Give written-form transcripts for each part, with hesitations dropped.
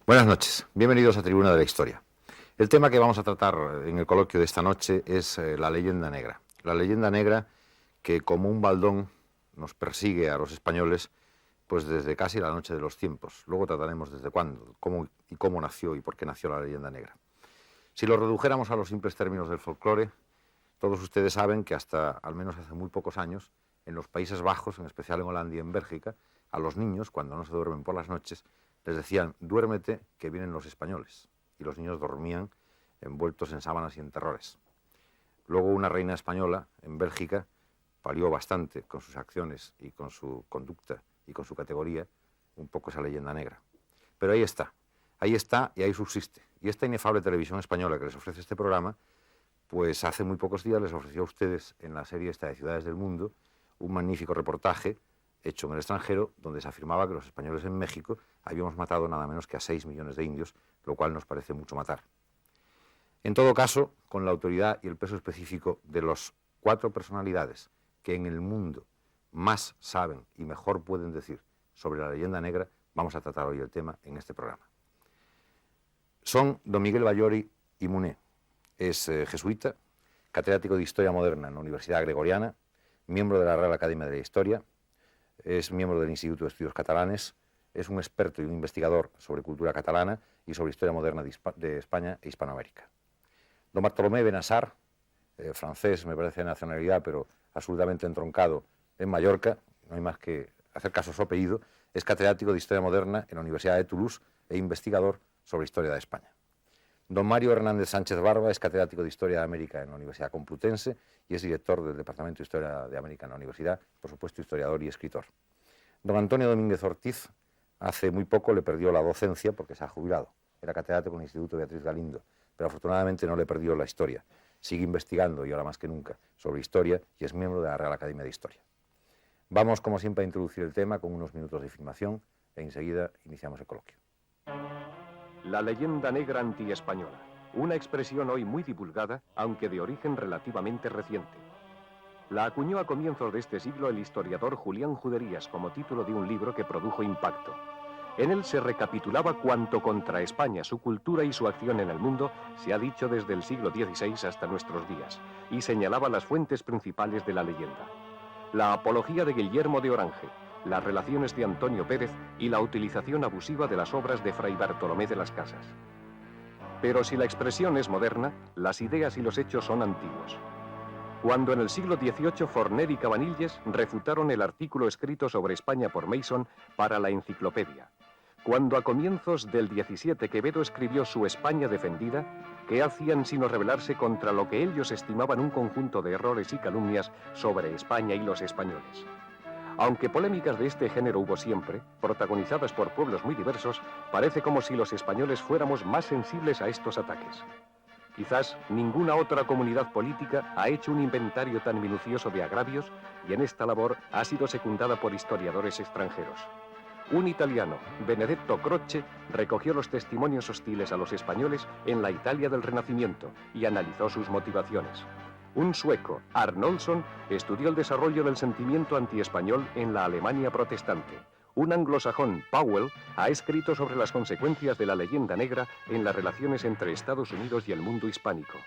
Buenas noches, bienvenidos a Tribuna de la Historia. El tema que vamos a tratar en el coloquio de esta noche es la leyenda negra. La leyenda negra que como un baldón nos persigue a los españoles pues desde casi la noche de los tiempos. Luego trataremos desde cuándo, cómo nació y por qué nació la leyenda negra. Si lo redujéramos a los simples términos del folclore, todos ustedes saben que hasta al menos hace muy pocos años, en los Países Bajos, en especial en Holanda y en Bélgica, a los niños, cuando no se duermen por las noches, les decían, duérmete, que vienen los españoles. Y los niños dormían envueltos en sábanas y en terrores. Luego una reina española en Bélgica palió bastante con sus acciones y con su conducta y con su categoría un poco esa leyenda negra. Pero ahí está y ahí subsiste. Y esta inefable televisión española que les ofrece este programa, pues hace muy pocos días les ofreció a ustedes en la serie esta de Ciudades del Mundo un magnífico reportaje hecho en el extranjero, donde se afirmaba que los españoles en México habíamos matado nada menos que a 6 millones de indios, lo cual nos parece mucho matar. En todo caso, con la autoridad y el peso específico de las 4 personalidades que en el mundo más saben y mejor pueden decir sobre la leyenda negra, vamos a tratar hoy el tema en este programa. Son don Miguel Ballori y Muné. Es jesuita, catedrático de Historia Moderna en la Universidad Gregoriana, miembro de la Real Academia de la Historia, es miembro del Instituto de Estudios Catalanes, es un experto y un investigador sobre cultura catalana y sobre historia moderna de España e Hispanoamérica. Don Bartolomé Benassar, francés, me parece de nacionalidad, pero absolutamente entroncado en Mallorca, no hay más que hacer caso a su apellido, es catedrático de Historia Moderna en la Universidad de Toulouse e investigador sobre historia de España. Don Mario Hernández Sánchez Barba es catedrático de Historia de América en la Universidad Complutense y es director del Departamento de Historia de América en la Universidad, por supuesto historiador y escritor. Don Antonio Domínguez Ortiz hace muy poco le perdió la docencia porque se ha jubilado. Era catedrático en el Instituto Beatriz Galindo, pero afortunadamente no le perdió la historia. Sigue investigando, y ahora más que nunca, sobre historia y es miembro de la Real Academia de Historia. Vamos, como siempre, a introducir el tema con unos minutos de filmación e enseguida iniciamos el coloquio. La leyenda negra antiespañola, una expresión hoy muy divulgada, aunque de origen relativamente reciente. La acuñó a comienzos de este siglo el historiador Julián Juderías como título de un libro que produjo impacto. En él se recapitulaba cuanto contra España, su cultura y su acción en el mundo se ha dicho desde el siglo XVI hasta nuestros días, y señalaba las fuentes principales de la leyenda. La apología de Guillermo de Orange, las relaciones de Antonio Pérez y la utilización abusiva de las obras de Fray Bartolomé de las Casas. Pero si la expresión es moderna, las ideas y los hechos son antiguos. Cuando en el siglo XVIII Forner y Cabanilles refutaron el artículo escrito sobre España por Mason para la Enciclopedia. Cuando a comienzos del XVII Quevedo escribió su España defendida, ¿qué hacían sino rebelarse contra lo que ellos estimaban un conjunto de errores y calumnias sobre España y los españoles? Aunque polémicas de este género hubo siempre, protagonizadas por pueblos muy diversos, parece como si los españoles fuéramos más sensibles a estos ataques. Quizás ninguna otra comunidad política ha hecho un inventario tan minucioso de agravios y en esta labor ha sido secundada por historiadores extranjeros. Un italiano, Benedetto Croce, recogió los testimonios hostiles a los españoles en la Italia del Renacimiento y analizó sus motivaciones. Un sueco, Arnoldsson, estudió el desarrollo del sentimiento antiespañol en la Alemania protestante. Un anglosajón, Powell, ha escrito sobre las consecuencias de la leyenda negra en las relaciones entre Estados Unidos y el mundo hispánico.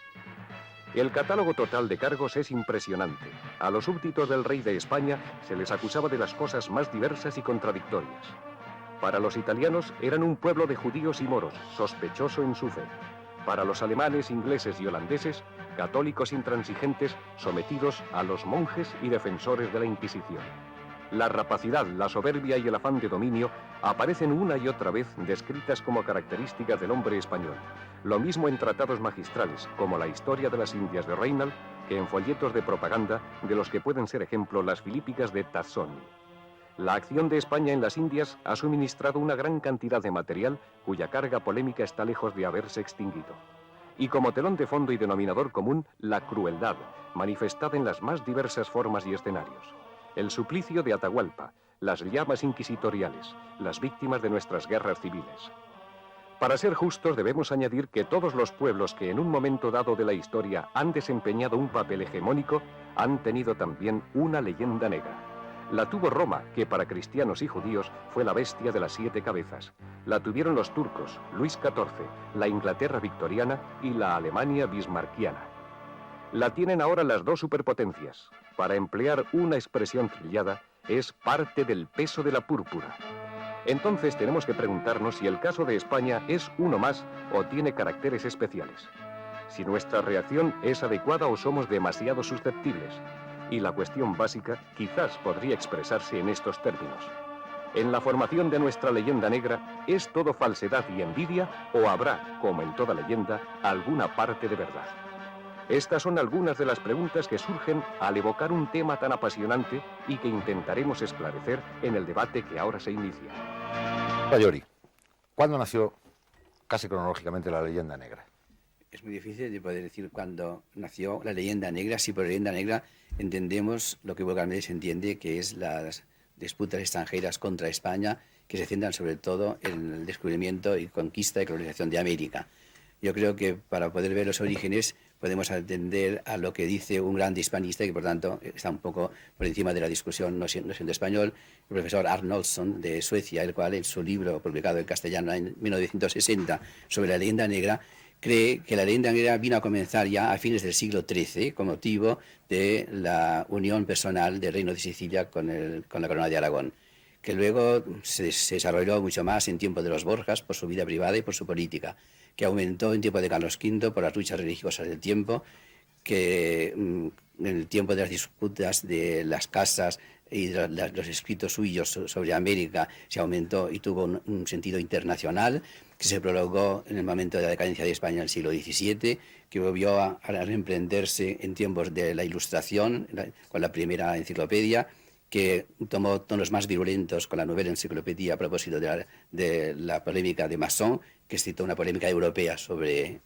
El catálogo total de cargos es impresionante. A los súbditos del rey de España se les acusaba de las cosas más diversas y contradictorias. Para los italianos eran un pueblo de judíos y moros, sospechoso en su fe. Para los alemanes, ingleses y holandeses, católicos intransigentes sometidos a los monjes y defensores de la Inquisición. La rapacidad, la soberbia y el afán de dominio aparecen una y otra vez descritas como características del hombre español. Lo mismo en tratados magistrales, como la Historia de las Indias de Reynal, que en folletos de propaganda, de los que pueden ser ejemplo las Filípicas de Tazzoni. La acción de España en las Indias ha suministrado una gran cantidad de material cuya carga polémica está lejos de haberse extinguido. Y como telón de fondo y denominador común, la crueldad, manifestada en las más diversas formas y escenarios. El suplicio de Atahualpa, las llamas inquisitoriales, las víctimas de nuestras guerras civiles. Para ser justos debemos añadir que todos los pueblos que en un momento dado de la historia han desempeñado un papel hegemónico han tenido también una leyenda negra. La tuvo Roma, que para cristianos y judíos fue la bestia de las 7 cabezas. La tuvieron los turcos, Luis XIV, la Inglaterra victoriana y la Alemania bismarckiana. La tienen ahora las dos superpotencias. Para emplear una expresión trillada, es parte del peso de la púrpura. Entonces tenemos que preguntarnos si el caso de España es uno más o tiene caracteres especiales. Si nuestra reacción es adecuada o somos demasiado susceptibles. Y la cuestión básica quizás podría expresarse en estos términos. En la formación de nuestra leyenda negra, ¿es todo falsedad y envidia o habrá, como en toda leyenda, alguna parte de verdad? Estas son algunas de las preguntas que surgen al evocar un tema tan apasionante y que intentaremos esclarecer en el debate que ahora se inicia. Bayori, ¿cuándo nació casi cronológicamente la leyenda negra? Es muy difícil de poder decir cuándo nació la leyenda negra. Si por leyenda negra entendemos lo que vulgarmente se entiende, que es las disputas extranjeras contra España, que se centran sobre todo en el descubrimiento y conquista y colonización de América. Yo creo que para poder ver los orígenes podemos atender a lo que dice un gran hispanista, que por tanto está un poco por encima de la discusión, no siendo español, el profesor Arnoldsson de Suecia, el cual en su libro publicado en castellano en 1960 sobre la leyenda negra, cree que la leyenda negra vino a comenzar ya a fines del siglo XIII con motivo de la unión personal del Reino de Sicilia con la Corona de Aragón, que luego se desarrolló mucho más en tiempo de los Borjas por su vida privada y por su política, que aumentó en tiempo de Carlos V por las luchas religiosas del tiempo, que en el tiempo de las disputas de las casas y de los escritos suyos sobre América se aumentó y tuvo un sentido internacional, que se prolongó en el momento de la decadencia de España en el siglo XVII, que volvió a reemprenderse en tiempos de la Ilustración, con la primera enciclopedia, que tomó tonos más virulentos con la novela enciclopedia a propósito de la polémica de Masson, que citó una polémica europea sobre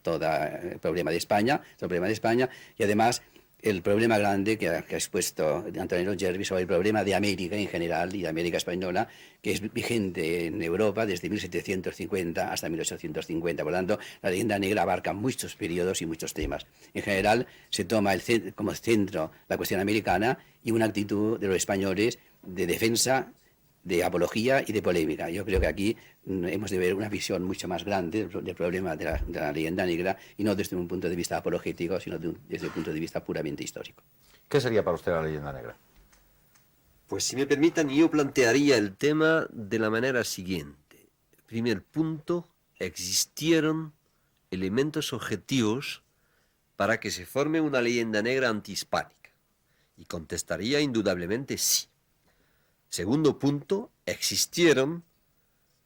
todo el problema de España, y además el problema grande que ha expuesto Antonio Gervi sobre el problema de América en general y de América española, que es vigente en Europa desde 1750 hasta 1850. Por lo tanto, la leyenda negra abarca muchos periodos y muchos temas. En general, se toma como centro la cuestión americana y una actitud de los españoles de defensa, de apología y de polémica. Yo creo que aquí hemos de ver una visión mucho más grande del problema de la leyenda negra, y no desde un punto de vista apologético, sino desde un punto de vista puramente histórico. ¿Qué sería para usted la leyenda negra? Pues si me permitan, yo plantearía el tema de la manera siguiente. Primer punto, existieron elementos objetivos para que se forme una leyenda negra antihispánica. Y contestaría indudablemente sí. Segundo punto, existieron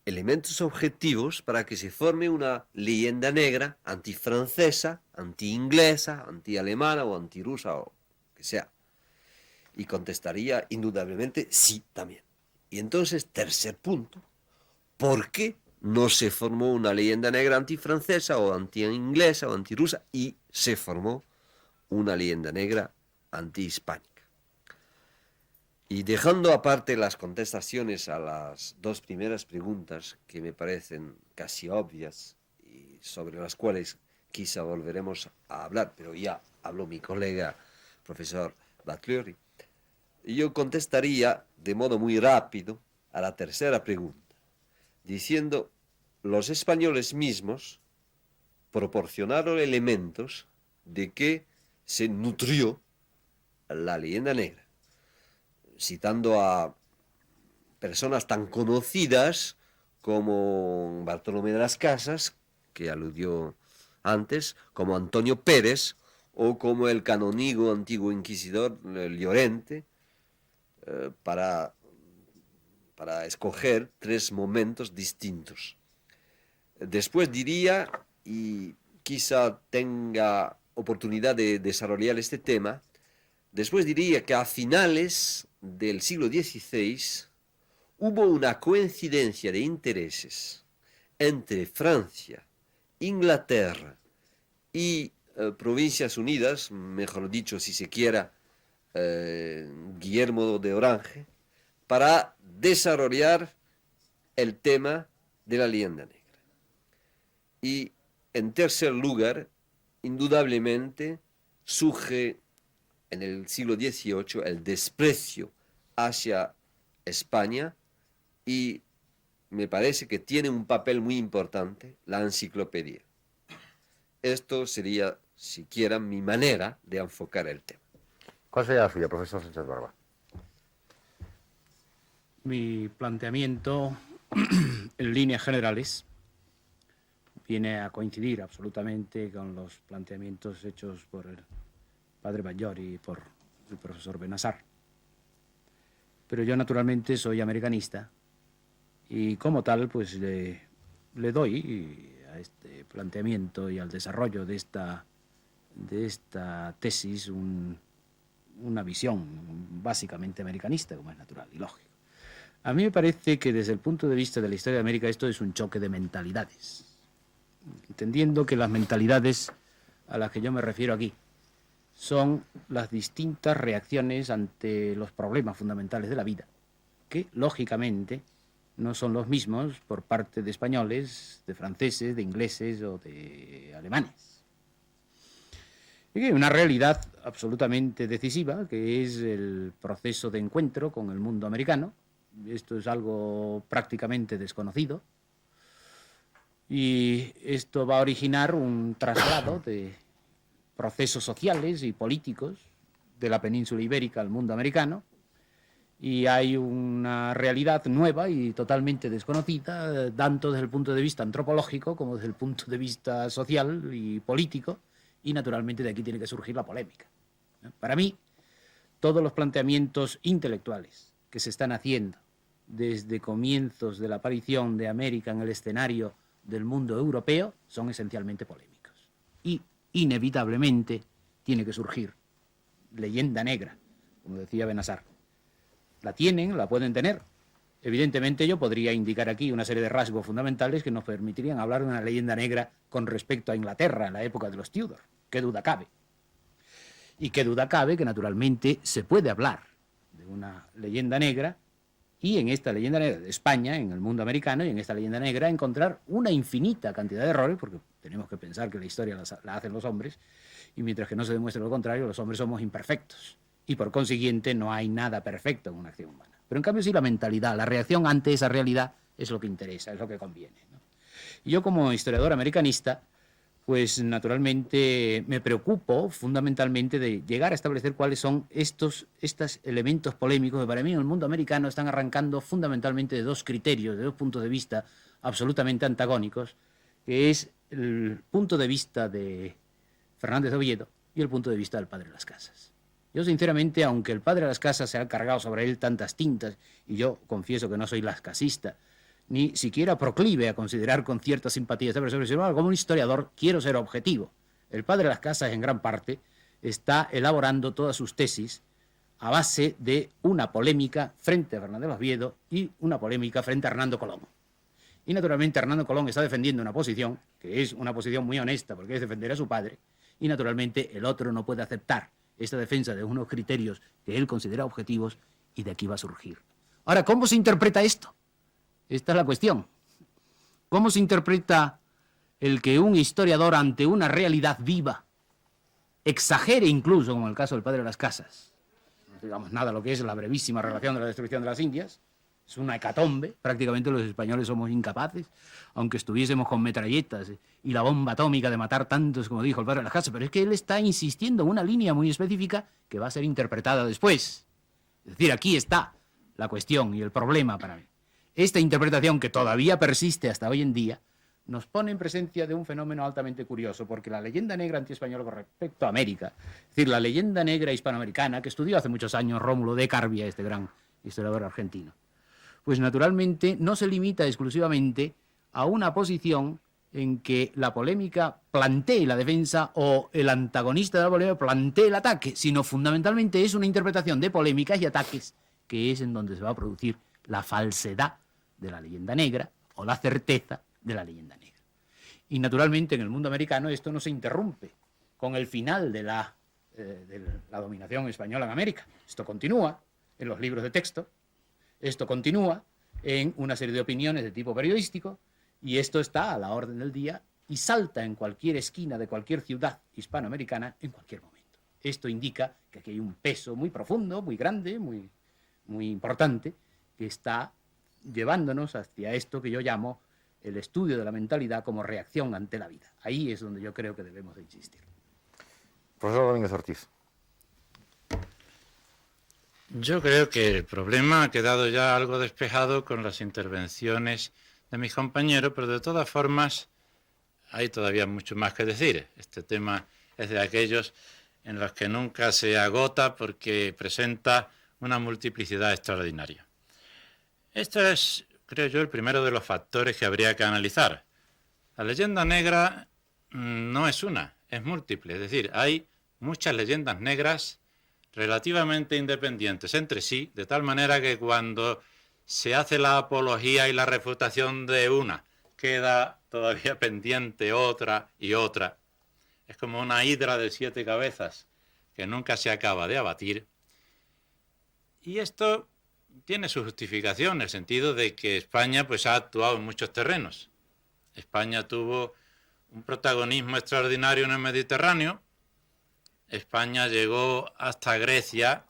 elementos objetivos para que se forme una leyenda negra antifrancesa, anti-inglesa, anti-alemana o anti-rusa o que sea. Y contestaría indudablemente sí también. Y entonces, tercer punto, ¿por qué no se formó una leyenda negra antifrancesa o anti-inglesa o anti-rusa y se formó una leyenda negra antihispánica? Y dejando aparte las contestaciones a las dos primeras preguntas, que me parecen casi obvias y sobre las cuales quizá volveremos a hablar, pero ya habló mi colega profesor Batllori, yo contestaría de modo muy rápido a la tercera pregunta, diciendo: los españoles mismos proporcionaron elementos de que se nutrió la leyenda negra, citando a personas tan conocidas como Bartolomé de las Casas, que aludió antes, como Antonio Pérez, o como el canónigo antiguo inquisidor Llorente, para escoger tres momentos distintos. Después diría, y quizá tenga oportunidad de desarrollar este tema, después diría que a finales del siglo XVI hubo una coincidencia de intereses entre Francia, Inglaterra y Provincias Unidas, mejor dicho, si se quiera, Guillermo de Orange, para desarrollar el tema de la leyenda negra. Y en tercer lugar, indudablemente, surge en el siglo XVIII el desprecio hacia España y me parece que tiene un papel muy importante la enciclopedia. Esto sería, siquiera, mi manera de enfocar el tema. ¿Cuál sería la suya, profesor Sánchez Barba? Mi planteamiento, en líneas generales, viene a coincidir absolutamente con los planteamientos hechos por el padre Batllori y por el profesor Bennassar. Pero yo naturalmente soy americanista y como tal pues le doy a este planteamiento y al desarrollo de esta tesis una visión básicamente americanista, como es natural y lógico. A mí me parece que desde el punto de vista de la historia de América esto es un choque de mentalidades, entendiendo que las mentalidades a las que yo me refiero aquí son las distintas reacciones ante los problemas fundamentales de la vida, que lógicamente no son los mismos por parte de españoles, de franceses, de ingleses o de alemanes. Y que hay una realidad absolutamente decisiva, que es el proceso de encuentro con el mundo americano. Esto es algo prácticamente desconocido y esto va a originar un traslado de procesos sociales y políticos de la península ibérica al mundo americano, y hay una realidad nueva y totalmente desconocida, tanto desde el punto de vista antropológico como desde el punto de vista social y político, y naturalmente de aquí tiene que surgir la polémica. Para mí, todos los planteamientos intelectuales que se están haciendo desde comienzos de la aparición de América en el escenario del mundo europeo son esencialmente polémicos. Y inevitablemente tiene que surgir leyenda negra, como decía Bennassar. La tienen, la pueden tener. Evidentemente yo podría indicar aquí una serie de rasgos fundamentales que nos permitirían hablar de una leyenda negra con respecto a Inglaterra en la época de los Tudor. ¿Qué duda cabe? Y qué duda cabe que naturalmente se puede hablar de una leyenda negra y en esta leyenda negra de España, en el mundo americano, y en esta leyenda negra encontrar una infinita cantidad de errores, porque tenemos que pensar que la historia la hacen los hombres, y mientras que no se demuestre lo contrario, los hombres somos imperfectos, y por consiguiente no hay nada perfecto en una acción humana. Pero en cambio sí la mentalidad, la reacción ante esa realidad es lo que interesa, es lo que conviene, ¿no? Y yo como historiador americanista, pues naturalmente me preocupo fundamentalmente de llegar a establecer cuáles son estos elementos polémicos que para mí en el mundo americano están arrancando fundamentalmente de dos criterios, de dos puntos de vista absolutamente antagónicos, que es el punto de vista de Fernández de Oviedo y el punto de vista del padre de las Casas. Yo sinceramente, aunque el padre de las Casas se ha cargado sobre él tantas tintas, y yo confieso que no soy lascasista, ni siquiera proclive a considerar con cierta simpatía esta persona, sino como un historiador quiero ser objetivo. El padre de las Casas, en gran parte, está elaborando todas sus tesis a base de una polémica frente a Fernández de Oviedo y una polémica frente a Hernando Colón. Y naturalmente Hernando Colón está defendiendo una posición, que es una posición muy honesta, porque es defender a su padre, y naturalmente el otro no puede aceptar esta defensa de unos criterios que él considera objetivos, y de aquí va a surgir. Ahora, ¿cómo se interpreta esto? Esta es la cuestión. ¿Cómo se interpreta el que un historiador ante una realidad viva exagere incluso, como en el caso del padre de las Casas, no digamos nada lo que es la brevísima relación de la destrucción de las Indias? Es una hecatombe, prácticamente los españoles somos incapaces, aunque estuviésemos con metralletas y la bomba atómica de matar tantos, como dijo el padre de las Casas, pero es que él está insistiendo en una línea muy específica que va a ser interpretada después. Es decir, aquí está la cuestión y el problema para mí. Esta interpretación, que todavía persiste hasta hoy en día, nos pone en presencia de un fenómeno altamente curioso, porque la leyenda negra antiespañola con respecto a América, es decir, la leyenda negra hispanoamericana, que estudió hace muchos años Rómulo de Carbia, este gran historiador argentino, pues naturalmente no se limita exclusivamente a una posición en que la polémica plantee la defensa o el antagonista de la polémica plantee el ataque, sino fundamentalmente es una interpretación de polémicas y ataques, que es en donde se va a producir la falsedad de la leyenda negra o la certeza de la leyenda negra. Y naturalmente en el mundo americano esto no se interrumpe con el final de la dominación española en América. Esto continúa en los libros de texto, esto continúa en una serie de opiniones de tipo periodístico, y esto está a la orden del día y salta en cualquier esquina de cualquier ciudad hispanoamericana en cualquier momento. Esto indica que aquí hay un peso muy profundo, muy grande, muy muy importante que está llevándonos hacia esto que yo llamo el estudio de la mentalidad como reacción ante la vida. Ahí es donde yo creo que debemos de insistir. Profesor Domínguez Ortiz. Yo creo que el problema ha quedado ya algo despejado con las intervenciones de mis compañeros, pero de todas formas hay todavía mucho más que decir. Este tema es de aquellos en los que nunca se agota porque presenta una multiplicidad extraordinaria. Esto es, creo yo, el primero de los factores que habría que analizar. La leyenda negra no es una, es múltiple. Es decir, hay muchas leyendas negras relativamente independientes entre sí, de tal manera que cuando se hace la apología y la refutación de una, queda todavía pendiente otra y otra. Es como una hidra de 7 cabezas que nunca se acaba de abatir. Y esto tiene su justificación en el sentido de que España pues, ha actuado en muchos terrenos. España tuvo un protagonismo extraordinario en el Mediterráneo. España llegó hasta Grecia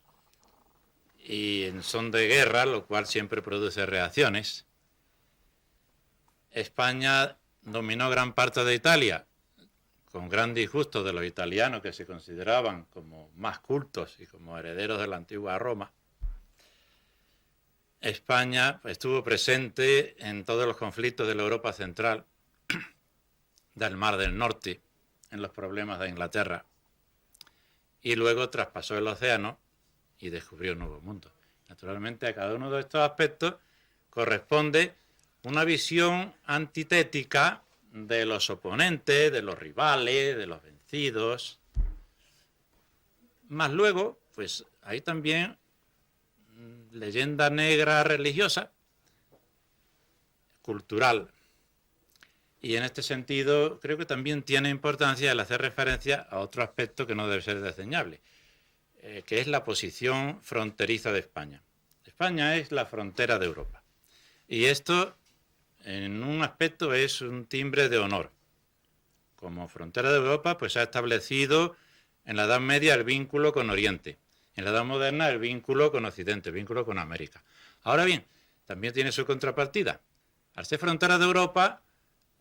y en son de guerra, lo cual siempre produce reacciones. España dominó gran parte de Italia, con gran disgusto de los italianos que se consideraban como más cultos y como herederos de la antigua Roma. España estuvo presente en todos los conflictos de la Europa central, del Mar del Norte, en los problemas de Inglaterra, y luego traspasó el océano y descubrió un nuevo mundo. Naturalmente, a cada uno de estos aspectos corresponde una visión antitética de los oponentes, de los rivales, de los vencidos. Más luego, pues hay también leyenda negra religiosa, cultural. Y en este sentido creo que también tiene importancia el hacer referencia a otro aspecto que no debe ser desdeñable, que es la posición fronteriza de España. España es la frontera de Europa. Y esto, en un aspecto, es un timbre de honor. Como frontera de Europa, pues ha establecido en la Edad Media el vínculo con Oriente. En la Edad Moderna el vínculo con Occidente, el vínculo con América. Ahora bien, también tiene su contrapartida. Al ser frontera de Europa,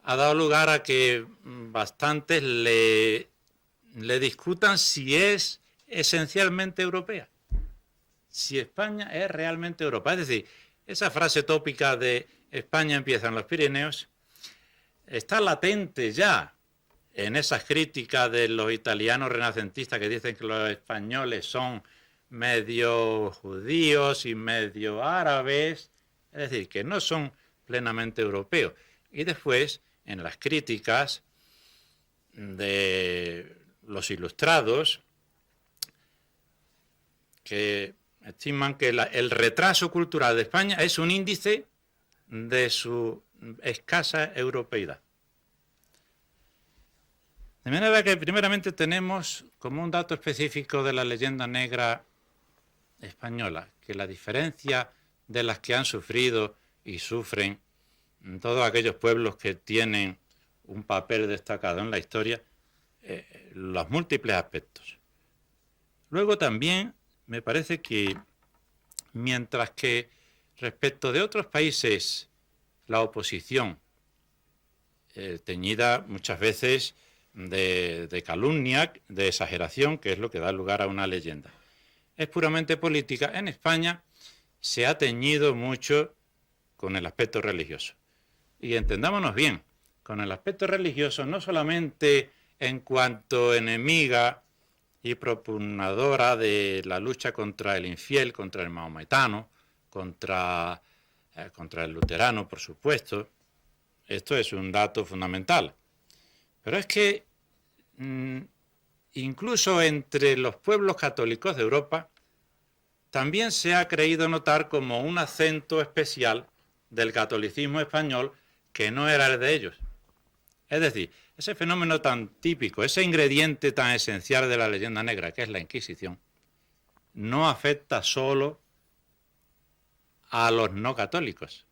ha dado lugar a que bastantes le discutan si es esencialmente europea. Si España es realmente Europa. Es decir, esa frase tópica de España empieza en los Pirineos está latente ya en esas críticas de los italianos renacentistas que dicen que los españoles son medio judíos y medio árabes, es decir, que no son plenamente europeos. Y después, en las críticas de los ilustrados, que estiman que el retraso cultural de España es un índice de su escasa europeidad. De manera que primeramente tenemos como un dato específico de la leyenda negra española, que la diferencia de las que han sufrido y sufren todos aquellos pueblos que tienen un papel destacado en la historia, los múltiples aspectos. Luego también me parece que mientras que respecto de otros países la oposición, teñida muchas veces de calumnia, de exageración, que es lo que da lugar a una leyenda, es puramente política, en España se ha teñido mucho con el aspecto religioso. Y entendámonos bien, con el aspecto religioso no solamente en cuanto enemiga y propugnadora de la lucha contra el infiel, contra el mahometano, contra el luterano, por supuesto. Esto es un dato fundamental. Pero es que incluso entre los pueblos católicos de Europa también se ha creído notar como un acento especial del catolicismo español que no era el de ellos. Es decir, ese fenómeno tan típico, ese ingrediente tan esencial de la leyenda negra, que es la Inquisición, no afecta solo a los no católicos.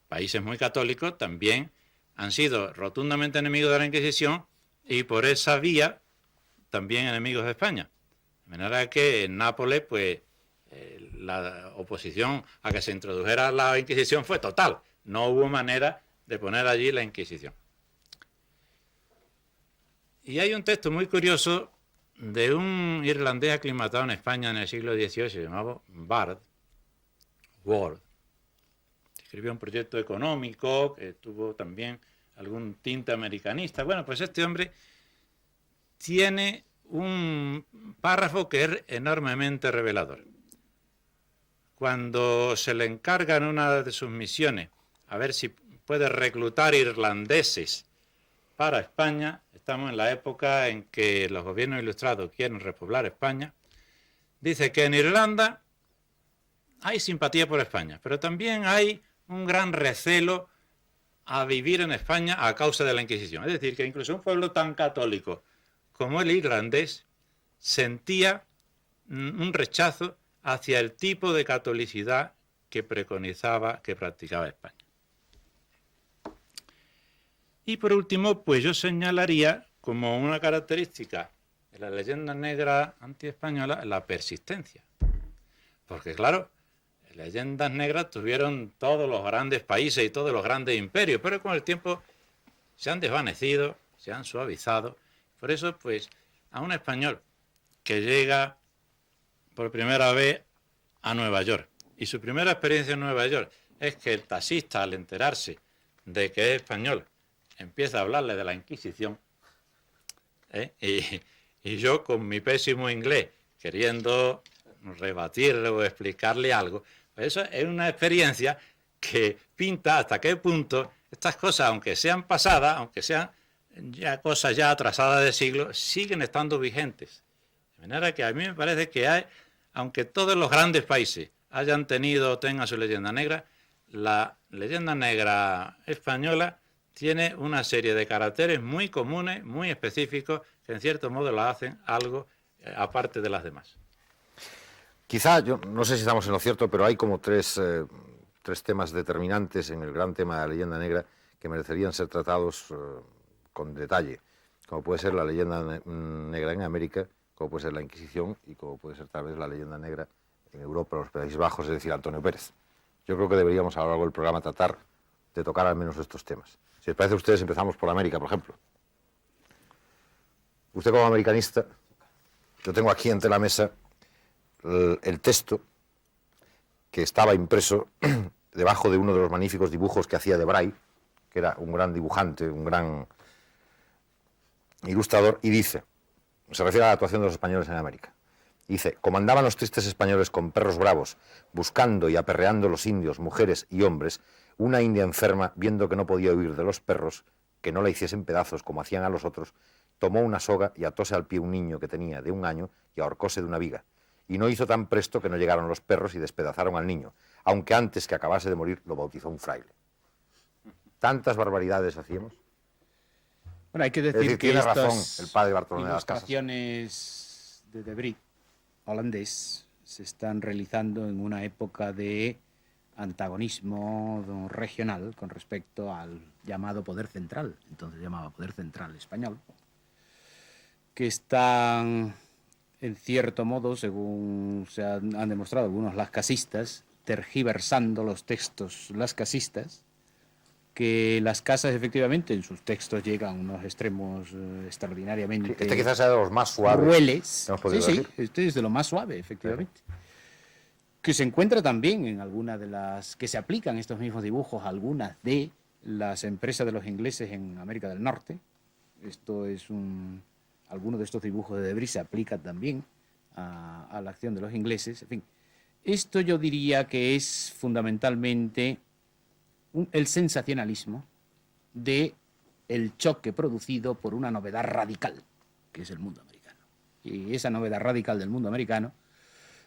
Países muy católicos también han sido rotundamente enemigos de la Inquisición y por esa vía también enemigos de España. De manera que en Nápoles, pues, la oposición a que se introdujera la Inquisición fue total. No hubo manera de poner allí la Inquisición. Y hay un texto muy curioso de un irlandés aclimatado en España en el siglo XVIII, se llamaba Ward. Escribió un proyecto económico que tuvo también algún tinte americanista. Bueno, pues este hombre tiene un párrafo que es enormemente revelador. Cuando se le encarga en una de sus misiones a ver si puede reclutar irlandeses para España, estamos en la época en que los gobiernos ilustrados quieren repoblar España, dice que en Irlanda hay simpatía por España, pero también hay un gran recelo a vivir en España a causa de la Inquisición. Es decir, que incluso un pueblo tan católico como el irlandés sentía un rechazo hacia el tipo de catolicidad que preconizaba, que practicaba España. Y por último, pues yo señalaría como una característica de la leyenda negra antiespañola la persistencia. Porque claro, leyendas negras tuvieron todos los grandes países y todos los grandes imperios, pero con el tiempo se han desvanecido, se han suavizado. Por eso, pues, a un español que llega por primera vez a Nueva York, y su primera experiencia en Nueva York es que el taxista, al enterarse de que es español, empieza a hablarle de la Inquisición, y yo con mi pésimo inglés, queriendo rebatirle o explicarle algo, pues eso es una experiencia que pinta hasta qué punto estas cosas, aunque sean pasadas, aunque sean ya cosas ya atrasadas de siglos, siguen estando vigentes. De manera que a mí me parece que hay, aunque todos los grandes países hayan tenido o tengan su leyenda negra, la leyenda negra española tiene una serie de caracteres muy comunes, muy específicos, que en cierto modo la hacen algo aparte de las demás. Quizá, yo no sé si estamos en lo cierto, pero hay como tres temas determinantes en el gran tema de la leyenda negra que merecerían ser tratados con detalle, como puede ser la leyenda negra en América, como puede ser la Inquisición y como puede ser tal vez la leyenda negra en Europa, los Países Bajos, es decir, Antonio Pérez. Yo creo que deberíamos a lo largo del programa tratar de tocar al menos estos temas. Si les parece a ustedes, empezamos por América, por ejemplo. Usted como americanista, yo tengo aquí ante la mesa el texto que estaba impreso debajo de uno de los magníficos dibujos que hacía de Braille, que era un gran dibujante, un gran ilustrador, y dice, se refiere a la actuación de los españoles en América, dice: comandaban los tristes españoles con perros bravos, buscando y aperreando los indios, mujeres y hombres. Una india enferma, viendo que no podía huir de los perros, que no la hiciesen pedazos como hacían a los otros, tomó una soga y atóse al pie un niño que tenía de 1 año y ahorcóse de una viga. Y no hizo tan presto que no llegaron los perros y despedazaron al niño, aunque antes que acabase de morir lo bautizó un fraile. ¿Tantas barbaridades hacíamos? Bueno, hay que decir que tiene estas razón el padre Bartolomé de las Casas. ilustraciones de Debris, holandés, se están realizando en una época de antagonismo regional con respecto al llamado poder central, entonces llamaba poder central español, que están, en cierto modo, según se han demostrado algunos lascasistas, tergiversando los textos lascasistas, que las casas efectivamente en sus textos llegan a unos extremos extraordinariamente Este quizás sea de los más suaves. crueles. Sí, Sí, este es de lo más suave, efectivamente. Que se encuentra también en algunas de las que se aplican estos mismos dibujos a algunas de las empresas de los ingleses en América del Norte. Esto es alguno de estos dibujos de Debris se aplica también a la acción de los ingleses. En fin, esto yo diría que es fundamentalmente el sensacionalismo de el choque producido por una novedad radical, que es el mundo americano. Y esa novedad radical del mundo americano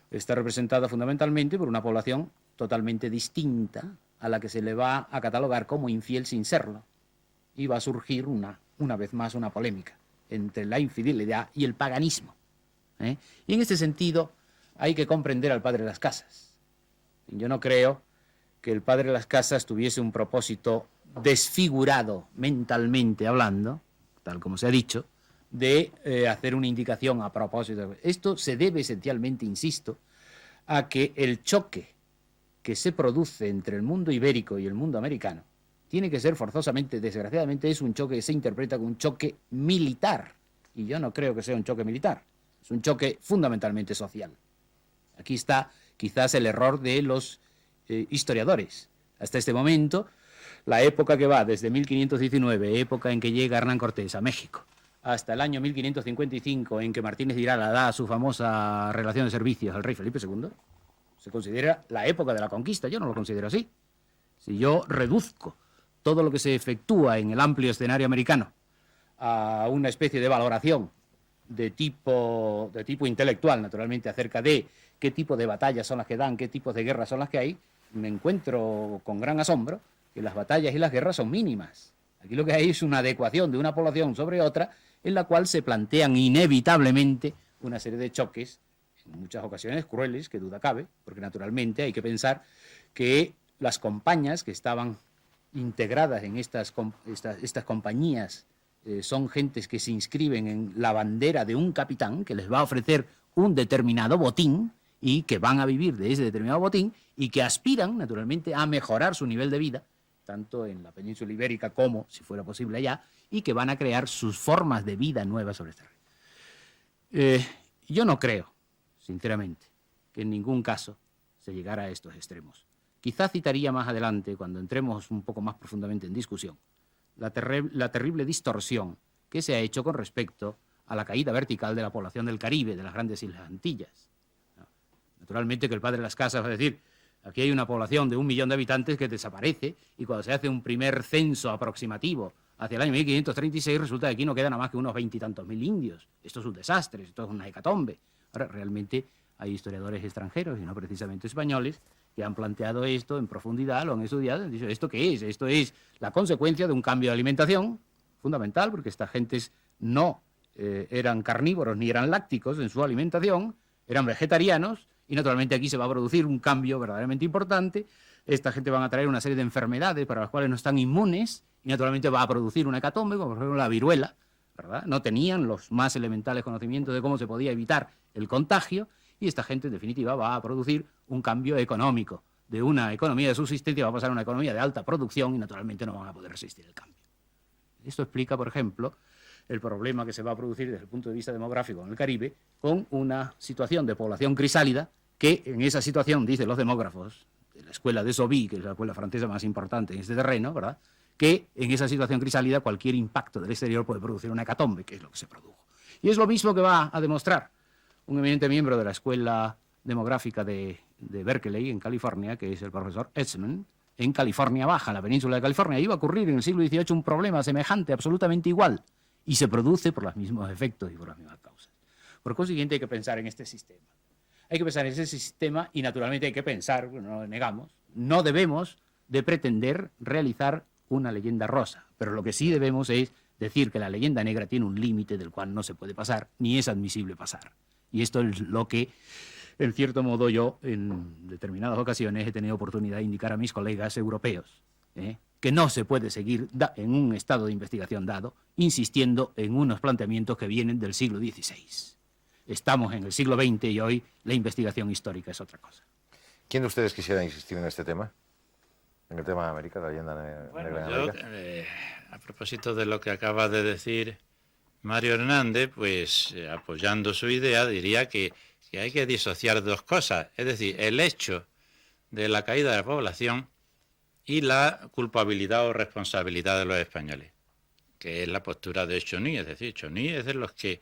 está representada fundamentalmente por una población totalmente distinta a la que se le va a catalogar como infiel sin serlo. Y va a surgir una vez más una polémica entre la infidelidad y el paganismo. Y en este sentido hay que comprender al padre de las casas. Yo no creo que el padre de las casas tuviese un propósito desfigurado mentalmente hablando, tal como se ha dicho, de hacer una indicación a propósito. Esto se debe esencialmente, insisto, a que el choque que se produce entre el mundo ibérico y el mundo americano tiene que ser forzosamente, desgraciadamente, es un choque que se interpreta como un choque militar. Y yo no creo que sea un choque militar, es un choque fundamentalmente social. Aquí está quizás el error de los historiadores. Hasta este momento, la época que va desde 1519, época en que llega Hernán Cortés a México, hasta el año 1555, en que Martínez de Irala da su famosa relación de servicios al rey Felipe II, se considera la época de la conquista. Yo no lo considero así. Si yo reduzco todo lo que se efectúa en el amplio escenario americano a una especie de valoración de tipo intelectual, naturalmente, acerca de qué tipo de batallas son las que dan, qué tipos de guerras son las que hay, me encuentro con gran asombro que las batallas y las guerras son mínimas. Aquí lo que hay es una adecuación de una población sobre otra, en la cual se plantean inevitablemente una serie de choques, en muchas ocasiones crueles, que duda cabe, porque naturalmente hay que pensar que las compañías que estaban integradas en estas compañías son gentes que se inscriben en la bandera de un capitán que les va a ofrecer un determinado botín y que van a vivir de ese determinado botín y que aspiran naturalmente a mejorar su nivel de vida, tanto en la península ibérica como, si fuera posible, allá, y que van a crear sus formas de vida nuevas sobre este reino. Yo no creo, sinceramente, que en ningún caso se llegara a estos extremos. Quizá citaría más adelante, cuando entremos un poco más profundamente en discusión, la terrible distorsión que se ha hecho con respecto a la caída vertical de la población del Caribe, de las grandes Islas Antillas. Naturalmente que el padre de las casas va a decir, aquí hay una población de 1 millón de habitantes que desaparece, y cuando se hace un primer censo aproximativo hacia el año 1536, resulta que aquí no quedan nada más que unos 20 y tantos mil indios. Esto es un desastre, esto es una hecatombe. Ahora, realmente hay historiadores extranjeros, y no precisamente españoles, que han planteado esto en profundidad, lo han estudiado, y han dicho, ¿esto qué es? Esto es la consecuencia de un cambio de alimentación fundamental, porque estas gentes no eran carnívoros ni eran lácticos en su alimentación, eran vegetarianos, y naturalmente aquí se va a producir un cambio verdaderamente importante. Esta gente van a traer una serie de enfermedades para las cuales no están inmunes, y naturalmente va a producir una hecatombe, como por ejemplo la viruela, ¿verdad? No tenían los más elementales conocimientos de cómo se podía evitar el contagio, y esta gente, en definitiva, va a producir un cambio económico. De una economía de subsistencia va a pasar a una economía de alta producción, y naturalmente no van a poder resistir el cambio. Esto explica, por ejemplo, el problema que se va a producir desde el punto de vista demográfico en el Caribe, con una situación de población crisálida, que en esa situación, dicen los demógrafos, de la escuela de Sauvy, que es la escuela francesa más importante en este terreno, ¿verdad?, que en esa situación crisálida cualquier impacto del exterior puede producir una hecatombe, que es lo que se produjo. Y es lo mismo que va a demostrar un eminente miembro de la escuela demográfica de Berkeley, en California, que es el profesor Edsman, en California Baja, en la península de California. Iba a ocurrir en el siglo XVIII un problema semejante, absolutamente igual, y se produce por los mismos efectos y por las mismas causas. Por consiguiente, hay que pensar en este sistema. Hay que pensar en ese sistema y, naturalmente, hay que pensar, bueno, no lo negamos, no debemos de pretender realizar una leyenda rosa, pero lo que sí debemos es decir que la leyenda negra tiene un límite del cual no se puede pasar, ni es admisible pasar. Y esto es lo que, en cierto modo, yo, en determinadas ocasiones, he tenido oportunidad de indicar a mis colegas europeos, que no se puede seguir en un estado de investigación dado, insistiendo en unos planteamientos que vienen del siglo XVI. Estamos en el siglo XX y hoy la investigación histórica es otra cosa. ¿Quién de ustedes quisiera insistir en este tema? En el tema de América, la leyenda negra en América. A propósito de lo que acaba de decir Mario Hernández, pues apoyando su idea, diría que hay que disociar dos cosas, es decir, el hecho de la caída de la población y la culpabilidad o responsabilidad de los españoles, que es la postura de Chauny, es decir, Chauny es de los que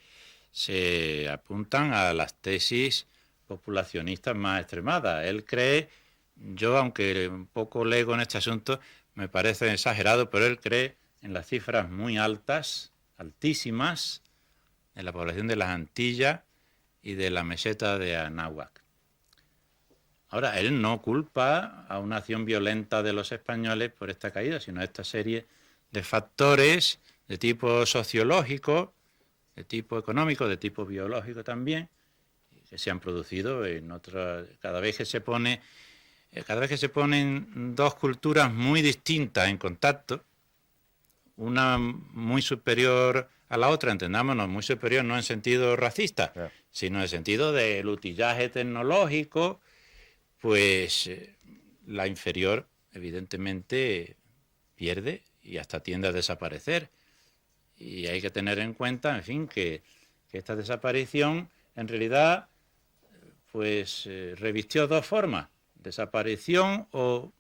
se apuntan a las tesis populacionistas más extremadas. Él cree, yo aunque un poco lego en este asunto, me parece exagerado, pero él cree en las cifras muy altas, altísimas, en la población de las Antillas y de la meseta de Anáhuac. Ahora, él no culpa a una acción violenta de los españoles por esta caída, sino a esta serie de factores de tipo sociológico, de tipo económico, de tipo biológico también, que se han producido en otras. Cada vez que se ponen dos culturas muy distintas en contacto, una muy superior a la otra, entendámonos, muy superior no en sentido racista, sino en sentido del utillaje tecnológico pues la inferior evidentemente pierde y hasta tiende a desaparecer. Y hay que tener en cuenta, en fin, que esta desaparición en realidad pues revistió dos formas: desaparición o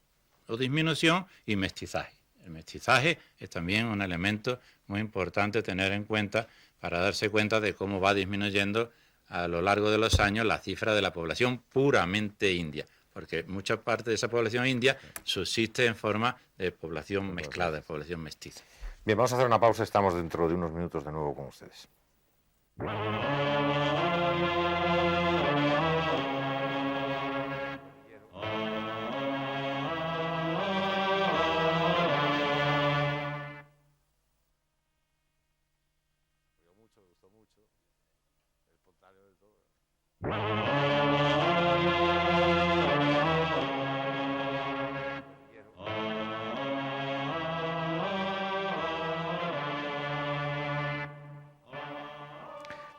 disminución, y mestizaje. El mestizaje es también un elemento muy importante tener en cuenta para darse cuenta de cómo va disminuyendo a lo largo de los años la cifra de la población puramente india, porque mucha parte de esa población india subsiste en forma de población mezclada, de población mestiza. Bien, vamos a hacer una pausa, estamos dentro de unos minutos de nuevo con ustedes.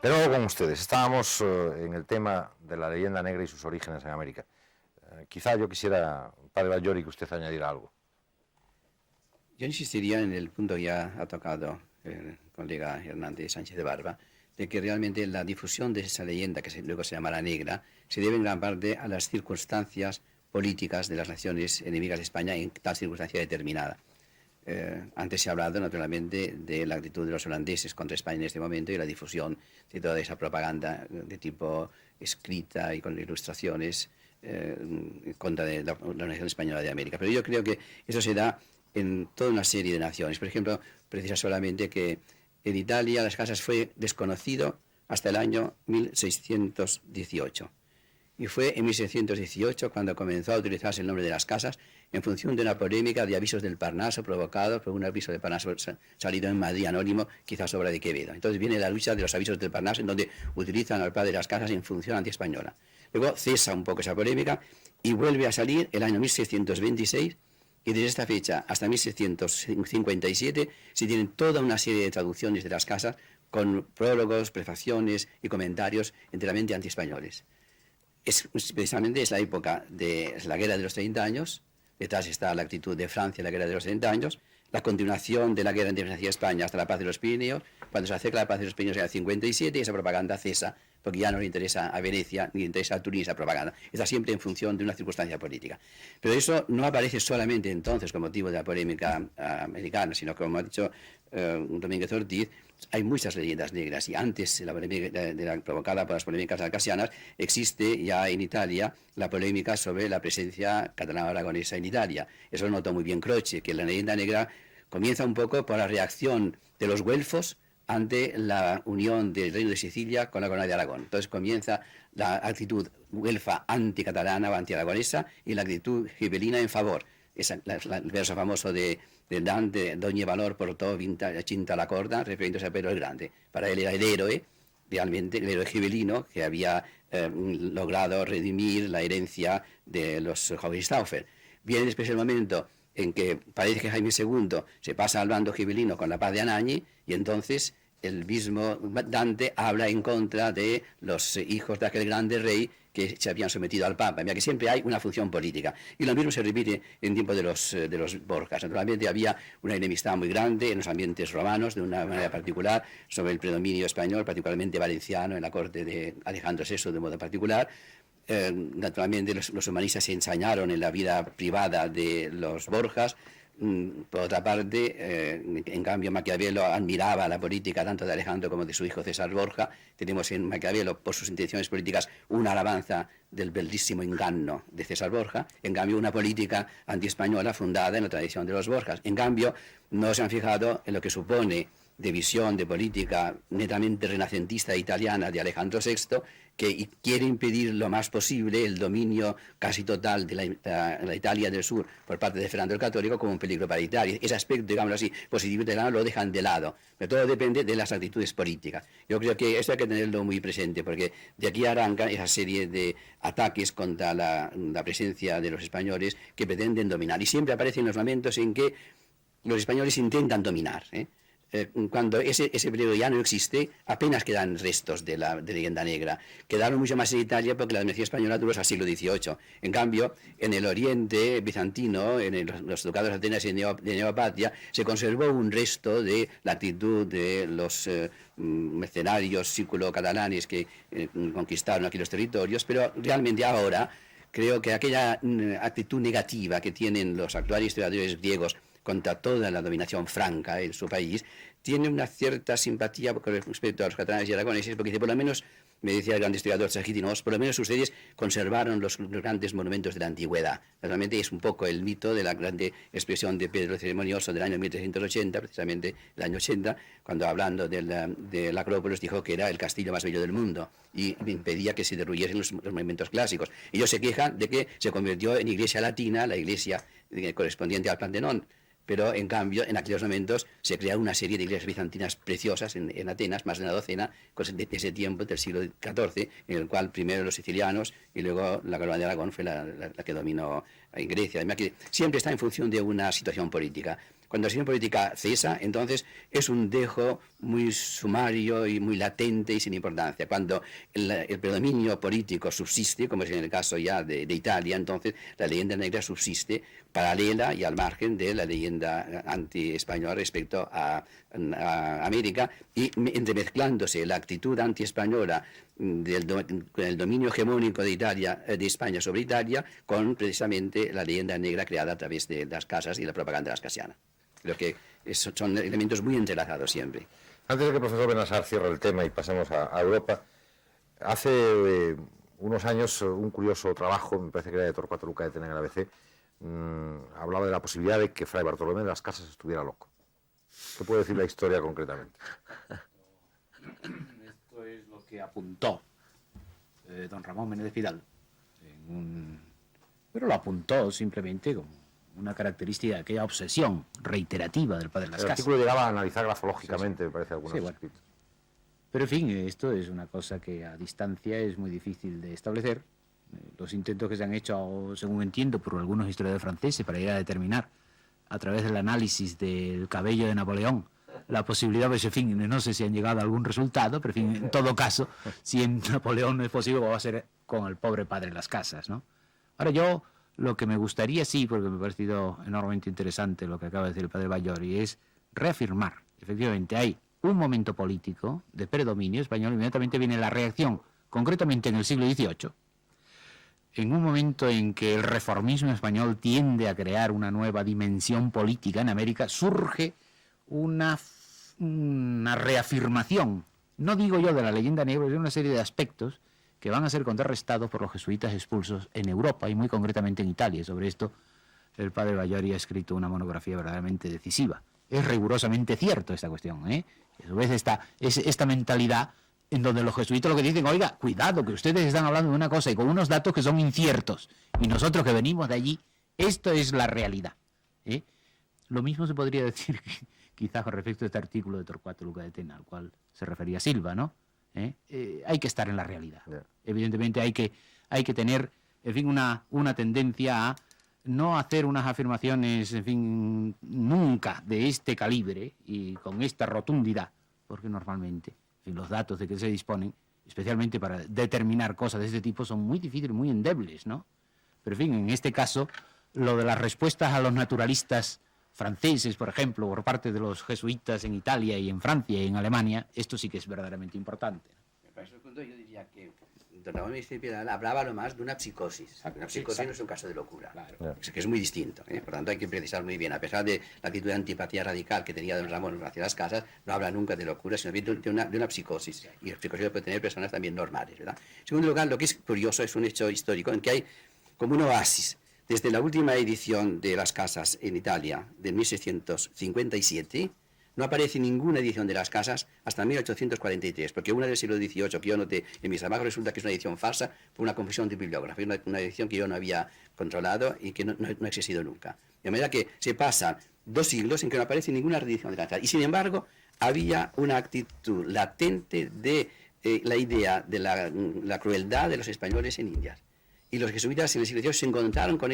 De nuevo con ustedes. Estábamos en el tema de la leyenda negra y sus orígenes en América. Quizá yo quisiera, padre Batllori, que usted añadiera algo. Yo insistiría en el punto que ya ha tocado el colega Hernández Sánchez de Barba, de que realmente la difusión de esa leyenda, que luego se llamará negra, se debe en gran parte a las circunstancias políticas de las naciones enemigas de España en tal circunstancia determinada. Antes se ha hablado, naturalmente, de la actitud de los holandeses contra España en este momento y la difusión de toda esa propaganda de tipo escrita y con ilustraciones en contra de la nación española de América. Pero yo creo que eso se da en toda una serie de naciones. Por ejemplo, precisa solamente que en Italia las casas fue desconocido hasta el año 1618. Y fue en 1618 cuando comenzó a utilizarse el nombre de las casas en función de una polémica de avisos del Parnaso provocados por un aviso del Parnaso salido en Madrid anónimo, quizás obra de Quevedo. Entonces viene la lucha de los avisos del Parnaso en donde utilizan al padre de las casas en función antiespañola. Luego cesa un poco esa polémica y vuelve a salir el año 1626 y desde esta fecha hasta 1657 se tienen toda una serie de traducciones de las casas con prólogos, prefaciones y comentarios enteramente antiespañoles. Precisamente es la época de la Guerra de los 30 años, detrás está la actitud de Francia en la Guerra de los 30 años, la continuación de la guerra entre Francia y España hasta la paz de los Pirineos, cuando se acerca la paz de los Pirineos en el 57 y esa propaganda cesa, porque ya no le interesa a Venecia ni le interesa a Turín esa propaganda, está siempre en función de una circunstancia política. Pero eso no aparece solamente entonces como motivo de la polémica americana, sino que, como ha dicho Domínguez Ortiz, hay muchas leyendas negras y antes la polémica provocada por las polémicas alcasianas existe ya en Italia la polémica sobre la presencia catalana-aragonesa en Italia. Eso lo notó muy bien Croce, que la leyenda negra comienza un poco por la reacción de los güelfos ante la unión del Reino de Sicilia con la Corona de Aragón. Entonces comienza la actitud güelfa anticatalana o antiaragonesa y la actitud gibelina en favor. Es el verso famoso de Dante, d'ogni valor portò cinta la corda, refiriéndose a Pedro el Grande. Para él era el héroe, realmente el héroe gibelino, que había logrado redimir la herencia de los Hohenstaufen. Viene después el momento en que parece que Jaime II se pasa al bando gibelino con la paz de Anagni, y entonces el mismo Dante habla en contra de los hijos de aquel grande rey que se habían sometido al Papa. Mira que siempre hay una función política. Y lo mismo se repite en tiempo de los Borjas. Naturalmente había una enemistad muy grande en los ambientes romanos, de una manera particular, sobre el predominio español, particularmente valenciano, en la corte de Alejandro VI de modo particular. Naturalmente los humanistas se ensañaron en la vida privada de los Borjas. Por otra parte, en cambio, Maquiavelo admiraba la política tanto de Alejandro como de su hijo César Borja. Tenemos en Maquiavelo, por sus intenciones políticas, una alabanza del bellísimo engaño de César Borja. En cambio, una política antiespañola fundada en la tradición de los Borjas. En cambio, no se han fijado en lo que supone de visión de política netamente renacentista italiana de Alejandro VI, que quiere impedir lo más posible el dominio casi total de la Italia del Sur por parte de Fernando el Católico como un peligro para Italia. Ese aspecto, digámoslo así, positivo italiano lo dejan de lado, pero todo depende de las actitudes políticas. Yo creo que esto hay que tenerlo muy presente, porque de aquí arranca esa serie de ataques contra la presencia de los españoles que pretenden dominar. Y siempre aparecen los momentos en que los españoles intentan dominar, cuando ese periodo ya no existe, apenas quedan restos de la leyenda negra. Quedaron mucho más en Italia porque la dinastía española duró hasta el siglo XVIII. En cambio, en el oriente bizantino, en los ducados de Atenas y de Neopatria, se conservó un resto de la actitud de los mercenarios sículo-catalanes que conquistaron aquí los territorios, pero realmente ahora creo que aquella actitud negativa que tienen los actuales historiadores griegos contra toda la dominación franca en su país, tiene una cierta simpatía con respecto a los catalanes y aragoneses, porque dice, por lo menos, me decía el gran historiador Sagitinos, por lo menos ustedes conservaron los grandes monumentos de la antigüedad. Realmente es un poco el mito de la grande expresión de Pedro el Ceremonioso del año 1380, precisamente el año 80, cuando hablando de la Acrópolis dijo que era el castillo más bello del mundo y impedía que se derruyesen los monumentos clásicos. Ellos se quejan de que se convirtió en iglesia latina, la iglesia correspondiente al Pantenón. Pero, en cambio, en aquellos momentos se crearon una serie de iglesias bizantinas preciosas en Atenas, más de una docena, de ese tiempo, del siglo XIV, en el cual primero los sicilianos y luego la corona de Aragón fue la que dominó en Grecia. Además, que siempre está en función de una situación política. Cuando la situación política cesa, entonces es un dejo muy sumario y muy latente y sin importancia. Cuando el predominio político subsiste, como es en el caso ya de Italia, entonces la leyenda negra subsiste paralela y al margen de la leyenda anti-española respecto a América, y entremezclándose la actitud anti-española con el dominio hegemónico de España sobre Italia, con precisamente la leyenda negra creada a través de las casas y la propaganda cascasiana. Creo que son elementos muy entrelazados siempre. Antes de que el profesor Bennassar cierre el tema y pasemos a Europa, hace unos años un curioso trabajo, me parece que era de Torcuato Luca de Tena en el ABC, hablaba de la posibilidad de que Fray Bartolomé de las Casas estuviera loco. ¿Qué puede decir la historia concretamente? Esto es lo que apuntó don Ramón Menéndez Pidal, pero lo apuntó simplemente como una característica de aquella obsesión reiterativa del padre de las El casas. artículo llegaba a analizar grafológicamente, me parece, algunos escritos. Pero en fin, esto es una cosa que a distancia es muy difícil de establecer. Los intentos que se han hecho, según entiendo, por algunos historiadores franceses para ir a determinar, a través del análisis del cabello de Napoleón, la posibilidad, pues en fin, no sé si han llegado a algún resultado, pero en fin, en todo caso, si en Napoleón no es posible, va a ser con el pobre padre de las casas, ¿no? Ahora yo, lo que me gustaría, sí, porque me ha parecido enormemente interesante lo que acaba de decir el padre Ballori, es reafirmar, efectivamente, hay un momento político de predominio español, inmediatamente viene la reacción, concretamente en el siglo XVIII, en un momento en que el reformismo español tiende a crear una nueva dimensión política en América, surge una reafirmación, no digo yo de la leyenda negra, sino una serie de aspectos que van a ser contrarrestados por los jesuitas expulsos en Europa y muy concretamente en Italia. Sobre esto el padre Ballori ha escrito una monografía verdaderamente decisiva. Es rigurosamente cierto esta cuestión, ¿eh? A su vez esta mentalidad en donde los jesuitas lo que dicen, oiga, cuidado, que ustedes están hablando de una cosa y con unos datos que son inciertos, y nosotros que venimos de allí, esto es la realidad, ¿eh? Lo mismo se podría decir quizás con respecto a este artículo de Torcuato Luca de Tena, al cual se refería Silva, ¿no? Hay que estar en la realidad. Yeah. Evidentemente hay que tener, en fin, una tendencia a no hacer unas afirmaciones, en fin, nunca de este calibre y con esta rotundidad, porque normalmente, en fin, los datos de que se disponen, especialmente para determinar cosas de este tipo, son muy difíciles, muy endebles, ¿no? Pero, en fin, en este caso, lo de las respuestas a los naturalistas franceses, por ejemplo, por parte de los jesuitas en Italia y en Francia y en Alemania, esto sí que es verdaderamente importante. Para ese punto yo diría que don Ramón Menéndez Pidal hablaba lo más de una psicosis. Una psicosis no es un caso de locura, claro, que es muy distinto, ¿eh? Por tanto hay que precisar muy bien. A pesar de la actitud de antipatía radical que tenía don Ramón hacia las casas, no habla nunca de locura, sino de una psicosis. Y la psicosis puede tener personas también normales, ¿verdad? En segundo lugar, lo que es curioso es un hecho histórico en que hay como un oasis. Desde la última edición de Las Casas en Italia, de 1657, no aparece ninguna edición de Las Casas hasta 1843, porque una del siglo XVIII que yo noté en mis trabajos resulta que es una edición falsa por una confusión de bibliógrafo, una edición que yo no había controlado y que no ha existido nunca. De manera que se pasan 2 siglos en que no aparece ninguna reedición de Las Casas. Y sin embargo, había una actitud latente de la idea de la crueldad de los españoles en Indias. Y los jesuitas en el siglo XVIII se encontraron con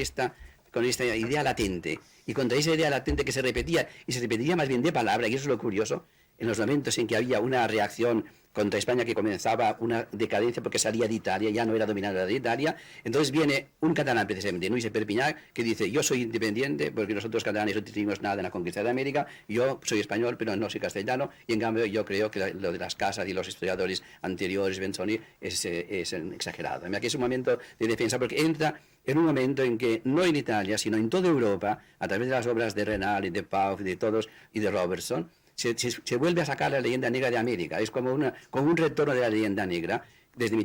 con esta idea latente. Y contra esa idea latente que se repetía, y se repetía más bien de palabra, y eso es lo curioso, en los momentos en que había una reacción contra España que comenzaba una decadencia porque salía de Italia, ya no era dominada de Italia, entonces viene un catalán precisamente, Luis de Perpiñán, que dice, yo soy independiente porque nosotros catalanes no tuvimos nada en la conquista de América, yo soy español pero no soy castellano, y en cambio yo creo que lo de las casas y los historiadores anteriores, Benzoni, es exagerado. Aquí es un momento de defensa porque entra en un momento en que no en Italia, sino en toda Europa, a través de las obras de Renal y de Pau y de todos y de Robertson, se vuelve a sacar la leyenda negra de América. Es como un retorno de la leyenda negra desde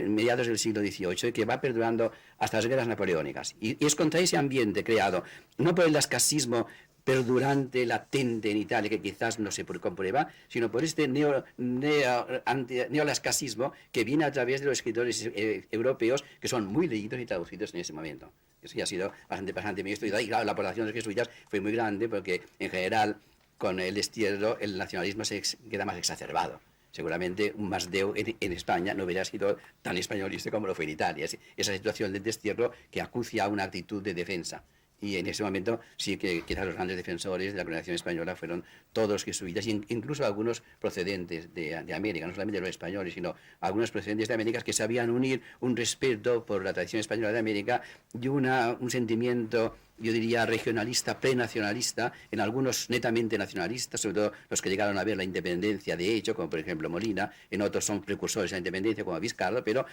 mediados del siglo XVIII, que va perdurando hasta las guerras napoleónicas. Y es contra ese ambiente creado, no por el lascasismo perdurante, latente en Italia, que quizás no se comprueba, sino por este neolascasismo que viene a través de los escritores europeos, que son muy leídos y traducidos en ese momento. Eso ya ha sido bastante bien estudiado, y claro, la aportación de los jesuitas fue muy grande, porque en general, con el destierro, el nacionalismo queda más exacerbado. Seguramente un Masdeu en España no hubiera sido tan españolista como lo fue en Italia. Esa situación del destierro que acucia a una actitud de defensa. Y en ese momento sí que quizás los grandes defensores de la colonización española fueron todos jesuitas, incluso algunos procedentes de América, no solamente los españoles, sino algunos procedentes de América que sabían unir un respeto por la tradición española de América y un sentimiento, yo diría, regionalista, prenacionalista, en algunos netamente nacionalistas, sobre todo los que llegaron a ver la independencia de hecho, como por ejemplo Molina, en otros son precursores de la independencia, como Vizcarra, pero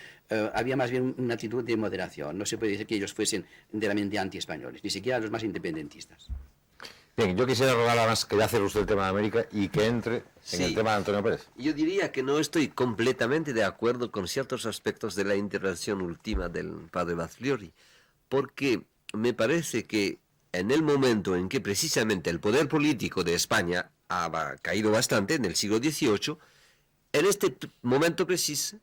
había más bien una actitud de moderación. No se puede decir que ellos fuesen enteramente anti-españoles, ni siquiera los más independentistas. Bien, yo quisiera rogar además que ya hacer usted el tema de América y que entre en el tema de Antonio Pérez. Yo diría que no estoy completamente de acuerdo con ciertos aspectos de la intervención última del padre Bagliori, porque me parece que en el momento en que precisamente el poder político de España ha caído bastante, en el siglo XVIII, en este momento preciso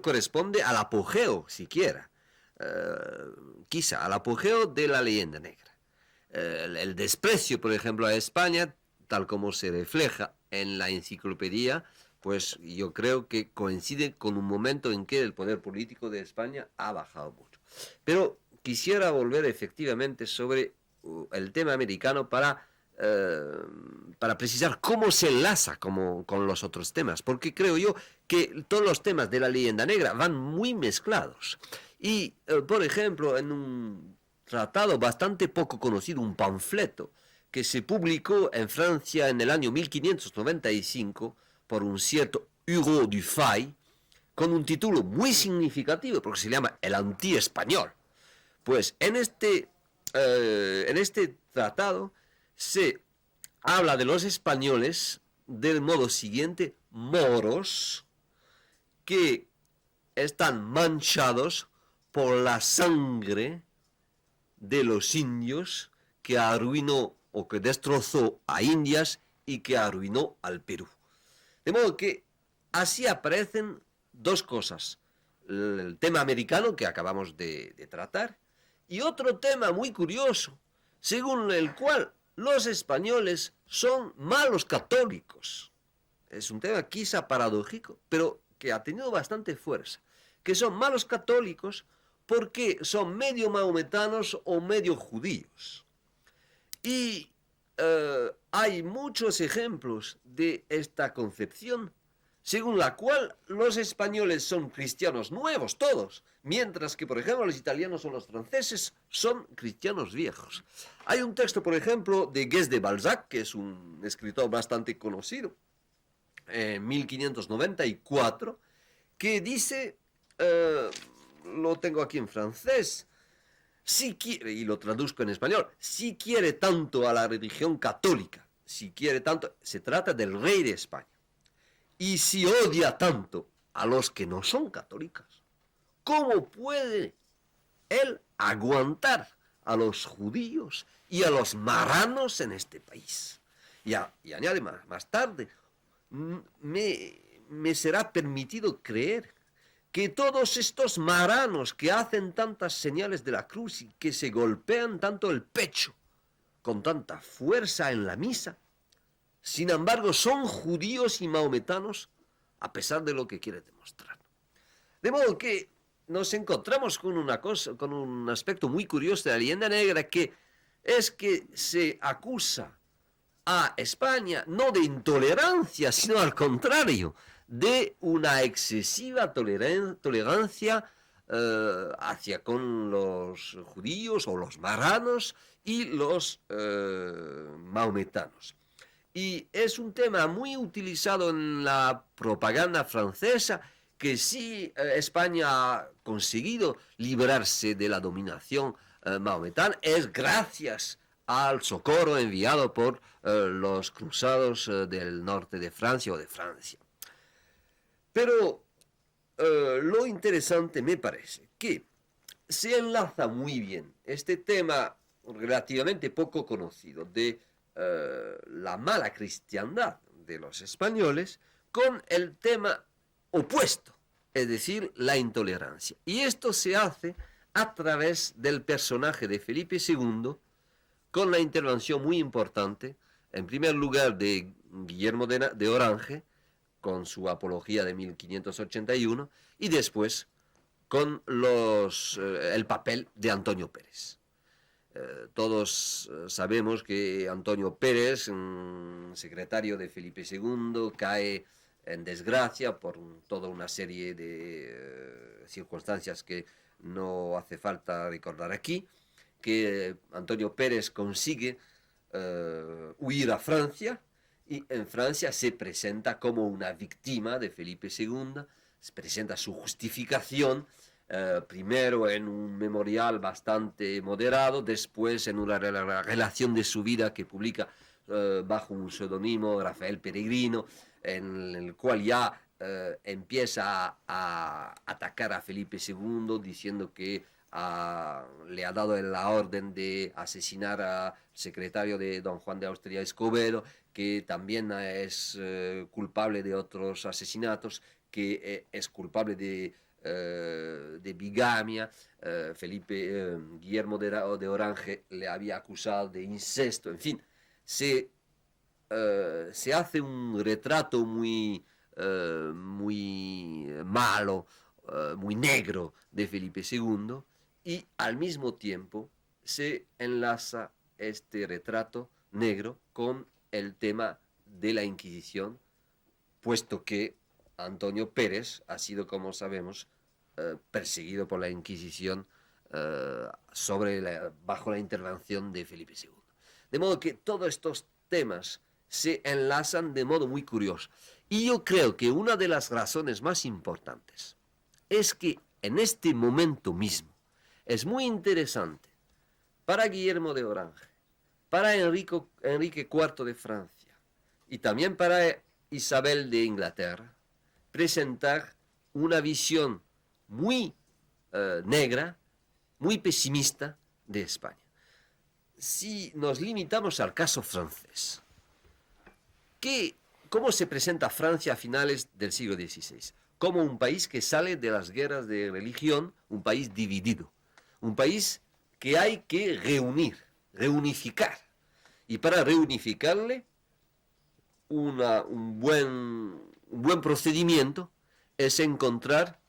corresponde al apogeo, siquiera, quizá al apogeo de la leyenda negra. El desprecio, por ejemplo, a España, tal como se refleja en la enciclopedia, pues yo creo que coincide con un momento en que el poder político de España ha bajado mucho. Pero quisiera volver efectivamente sobre el tema americano para precisar cómo se enlaza con los otros temas, porque creo yo que todos los temas de la leyenda negra van muy mezclados. Y, por ejemplo, en un tratado bastante poco conocido, un panfleto, que se publicó en Francia en el año 1595 por un cierto Hugo Dufay, con un título muy significativo, porque se llama El anti-español. Pues en este tratado se habla de los españoles del modo siguiente: moros que están manchados por la sangre de los indios que arruinó o que destrozó a Indias y que arruinó al Perú. De modo que así aparecen dos cosas: el tema americano que acabamos de tratar y otro tema muy curioso, según el cual los españoles son malos católicos. Es un tema quizá paradójico, pero que ha tenido bastante fuerza, que son malos católicos porque son medio mahometanos o medio judíos. Y hay muchos ejemplos de esta concepción, según la cual los españoles son cristianos nuevos todos, mientras que, por ejemplo, los italianos o los franceses son cristianos viejos. Hay un texto, por ejemplo, de Gues de Balzac, que es un escritor bastante conocido, en 1594, que dice, lo tengo aquí en francés, si quiere, y lo traduzco en español, si quiere tanto a la religión católica, si quiere tanto, se trata del rey de España, y si odia tanto a los que no son católicos, ¿cómo puede él aguantar a los judíos y a los marranos en este país? Y añade más tarde, me será permitido creer que todos estos marranos que hacen tantas señales de la cruz y que se golpean tanto el pecho con tanta fuerza en la misa, sin embargo son judíos y mahometanos a pesar de lo que quiere demostrar. De modo que nos encontramos con una cosa, con un aspecto muy curioso de la leyenda negra, que es que se acusa a España no de intolerancia, sino al contrario, de una excesiva tolerancia hacia con los judíos o los marranos y los maometanos. Y es un tema muy utilizado en la propaganda francesa, que sí España ha conseguido librarse de la dominación maometana, es gracias al socorro enviado por los cruzados del norte de Francia o de Francia. Pero lo interesante me parece que se enlaza muy bien este tema relativamente poco conocido de la mala cristiandad de los españoles con el tema opuesto, es decir, la intolerancia. Y esto se hace a través del personaje de Felipe II, con la intervención muy importante, en primer lugar, de Guillermo de Orange, con su apología de 1581, y después con el papel de Antonio Pérez. Todos sabemos que Antonio Pérez, secretario de Felipe II, cae en desgracia por toda una serie de circunstancias que no hace falta recordar aquí, que Antonio Pérez consigue huir a Francia, y en Francia se presenta como una víctima de Felipe II, se presenta su justificación, primero en un memorial bastante moderado, después en una relación de su vida que publica bajo un seudónimo, Rafael Peregrino, en el cual ya empieza a atacar a Felipe II, diciendo que le ha dado la orden de asesinar al secretario de don Juan de Austria Escobedo, que también es culpable de otros asesinatos, que es culpable de bigamia. Guillermo de Orange le había acusado de incesto. En fin, se hace un retrato muy malo, muy negro de Felipe II, y al mismo tiempo se enlaza este retrato negro con el tema de la Inquisición, puesto que Antonio Pérez ha sido, como sabemos, perseguido por la Inquisición bajo la intervención de Felipe II. De modo que todos estos temas se enlazan de modo muy curioso. Y yo creo que una de las razones más importantes es que en este momento mismo es muy interesante para Guillermo de Orange, para Enrique IV de Francia y también para Isabel de Inglaterra presentar una visión muy negra, muy pesimista de España. Si nos limitamos al caso francés, ¿cómo se presenta Francia a finales del siglo XVI? Como un país que sale de las guerras de religión, un país dividido, un país que hay que reunificar. Y para reunificarle, un buen procedimiento es encontrar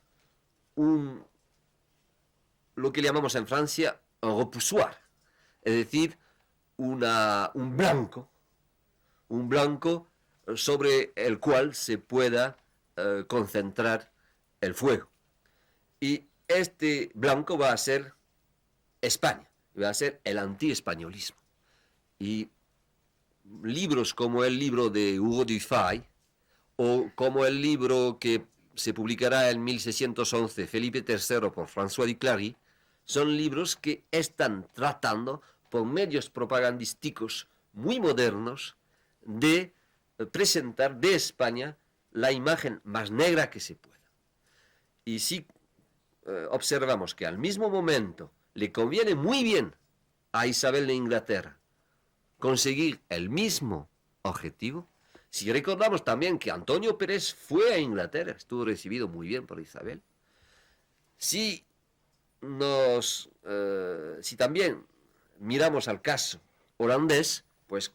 lo que llamamos en Francia un repoussoir, es decir, un blanco sobre el cual se pueda concentrar el fuego. Y este blanco va a ser España, va a ser el anti-españolismo. Y libros como el libro de Hugo Dufay, o como el libro que se publicará en 1611, Felipe III, por François de Clary, son libros que están tratando, por medios propagandísticos muy modernos, de presentar de España la imagen más negra que se pueda. Y si observamos que al mismo momento le conviene muy bien a Isabel de Inglaterra conseguir el mismo objetivo, si recordamos también que Antonio Pérez fue a Inglaterra, estuvo recibido muy bien por Isabel, si también miramos al caso holandés, pues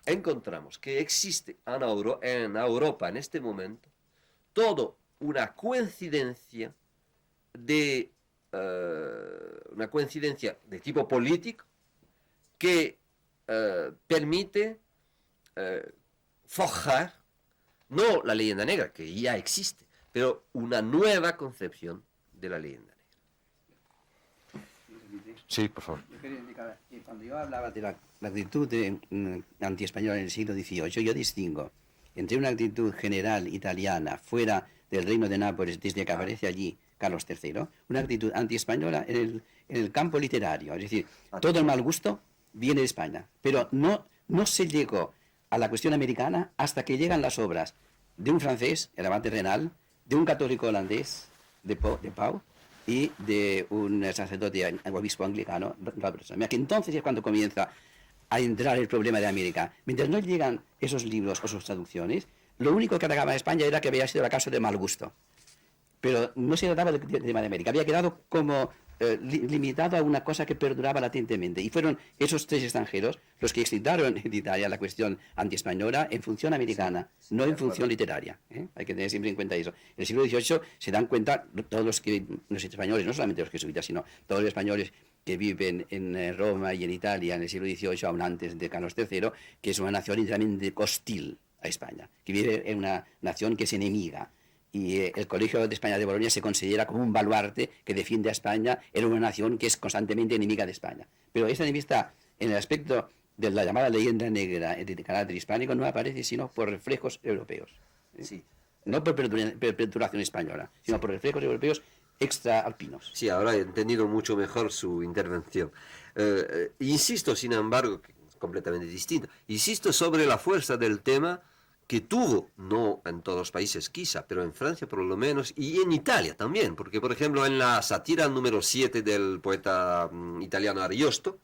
encontramos que existe en Europa en este momento toda una coincidencia de una coincidencia de tipo político que permite forjar no la leyenda negra, que ya existe, pero una nueva concepción de la leyenda negra. Sí, por favor. Yo quería indicar que cuando yo hablaba de la actitud antiespañola en el siglo XVIII, yo distingo entre una actitud general italiana fuera del reino de Nápoles desde que aparece allí Carlos III, una actitud antiespañola en el campo literario. Es decir, todo el mal gusto viene de España, pero no se llegó a la cuestión americana hasta que llegan las obras de un francés, el Abate Renal, de un católico holandés, de Pau, y de un sacerdote obispo anglicano, Robertson. Que entonces es cuando comienza a entrar el problema de América. Mientras no llegan esos libros o sus traducciones, lo único que atacaba a España era que había sido el caso de mal gusto. Pero no se trataba del tema de América, había quedado como limitado a una cosa que perduraba latentemente. Y fueron esos tres extranjeros los que excitaron en Italia la cuestión antiespañola en función americana, no en función literaria. Hay que tener siempre en cuenta eso. En el siglo XVIII se dan cuenta todos los españoles, no solamente los jesuitas, sino todos los españoles que viven en Roma y en Italia en el siglo XVIII, aún antes de Carlos III, que es una nación enteramente hostil a España, que vive en una nación que es enemiga. Y el Colegio de España de Bolonia se considera como un baluarte que defiende a España en una nación que es constantemente enemiga de España. Pero esta enemistad, en el aspecto de la llamada leyenda negra de carácter hispánico, no aparece sino por reflejos europeos. Sí. No por perturbación española, sino por reflejos europeos extraalpinos. Sí, ahora he entendido mucho mejor su intervención. Insisto, sin embargo, que es completamente distinto. Insisto sobre la fuerza del tema que tuvo, no en todos los países quizá, pero en Francia por lo menos, y en Italia también, porque por ejemplo en la sátira número 7 del poeta italiano Ariosto,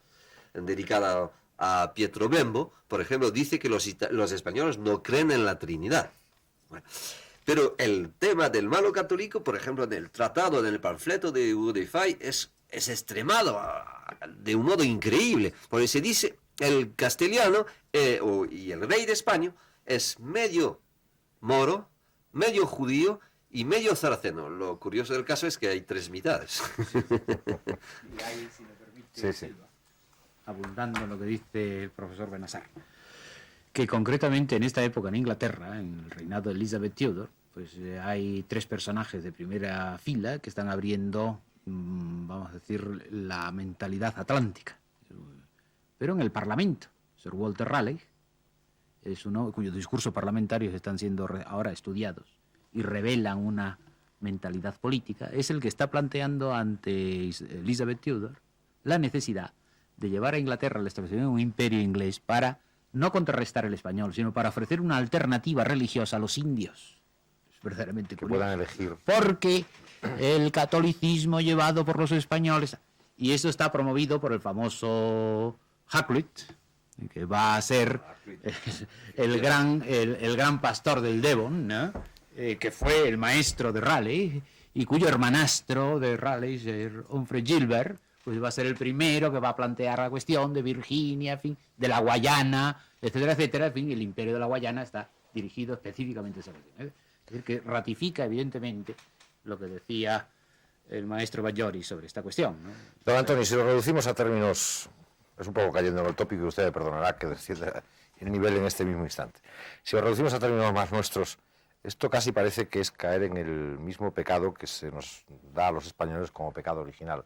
dedicada a Pietro Bembo, por ejemplo, dice que los españoles no creen en la Trinidad. Bueno, pero el tema del malo católico, por ejemplo, en el tratado, en el panfleto de Hugo de Fay, es extremado de un modo increíble, porque se dice el castellano y el rey de España es medio moro, medio judío y medio sarraceno. Lo curioso del caso es que hay tres mitades. Y ahí, si me permite, Sí. abundando en lo que dice el profesor Benassar, que concretamente en esta época en Inglaterra, en el reinado de Elizabeth Tudor, pues hay tres personajes de primera fila que están abriendo, vamos a decir, la mentalidad atlántica. Pero en el Parlamento, Sir Walter Raleigh es uno cuyos discursos parlamentarios están siendo ahora estudiados y revelan una mentalidad política, es el que está planteando ante Elizabeth Tudor la necesidad de llevar a Inglaterra al establecimiento de un imperio inglés para no contrarrestar el español, sino para ofrecer una alternativa religiosa a los indios. Es verdaderamente Que curioso. puedan elegir. Porque el catolicismo llevado por los españoles, y eso está promovido por el famoso Hakluyt, que va a ser el gran pastor del Devon, ¿no? Que fue el maestro de Raleigh, y cuyo hermanastro de Raleigh, Sir Humphrey Gilbert, pues va a ser el primero que va a plantear la cuestión de Virginia, en fin, de la Guayana, etcétera, etcétera. En fin, el imperio de la Guayana está dirigido específicamente a esa cuestión. Es decir, que ratifica evidentemente lo que decía el maestro Bajori sobre esta cuestión, ¿no? Don Antonio, si lo reducimos a términos, es un poco cayendo en el tópico y usted me perdonará que descienda el nivel en este mismo instante. Si lo reducimos a términos más nuestros, esto casi parece que es caer en el mismo pecado que se nos da a los españoles como pecado original,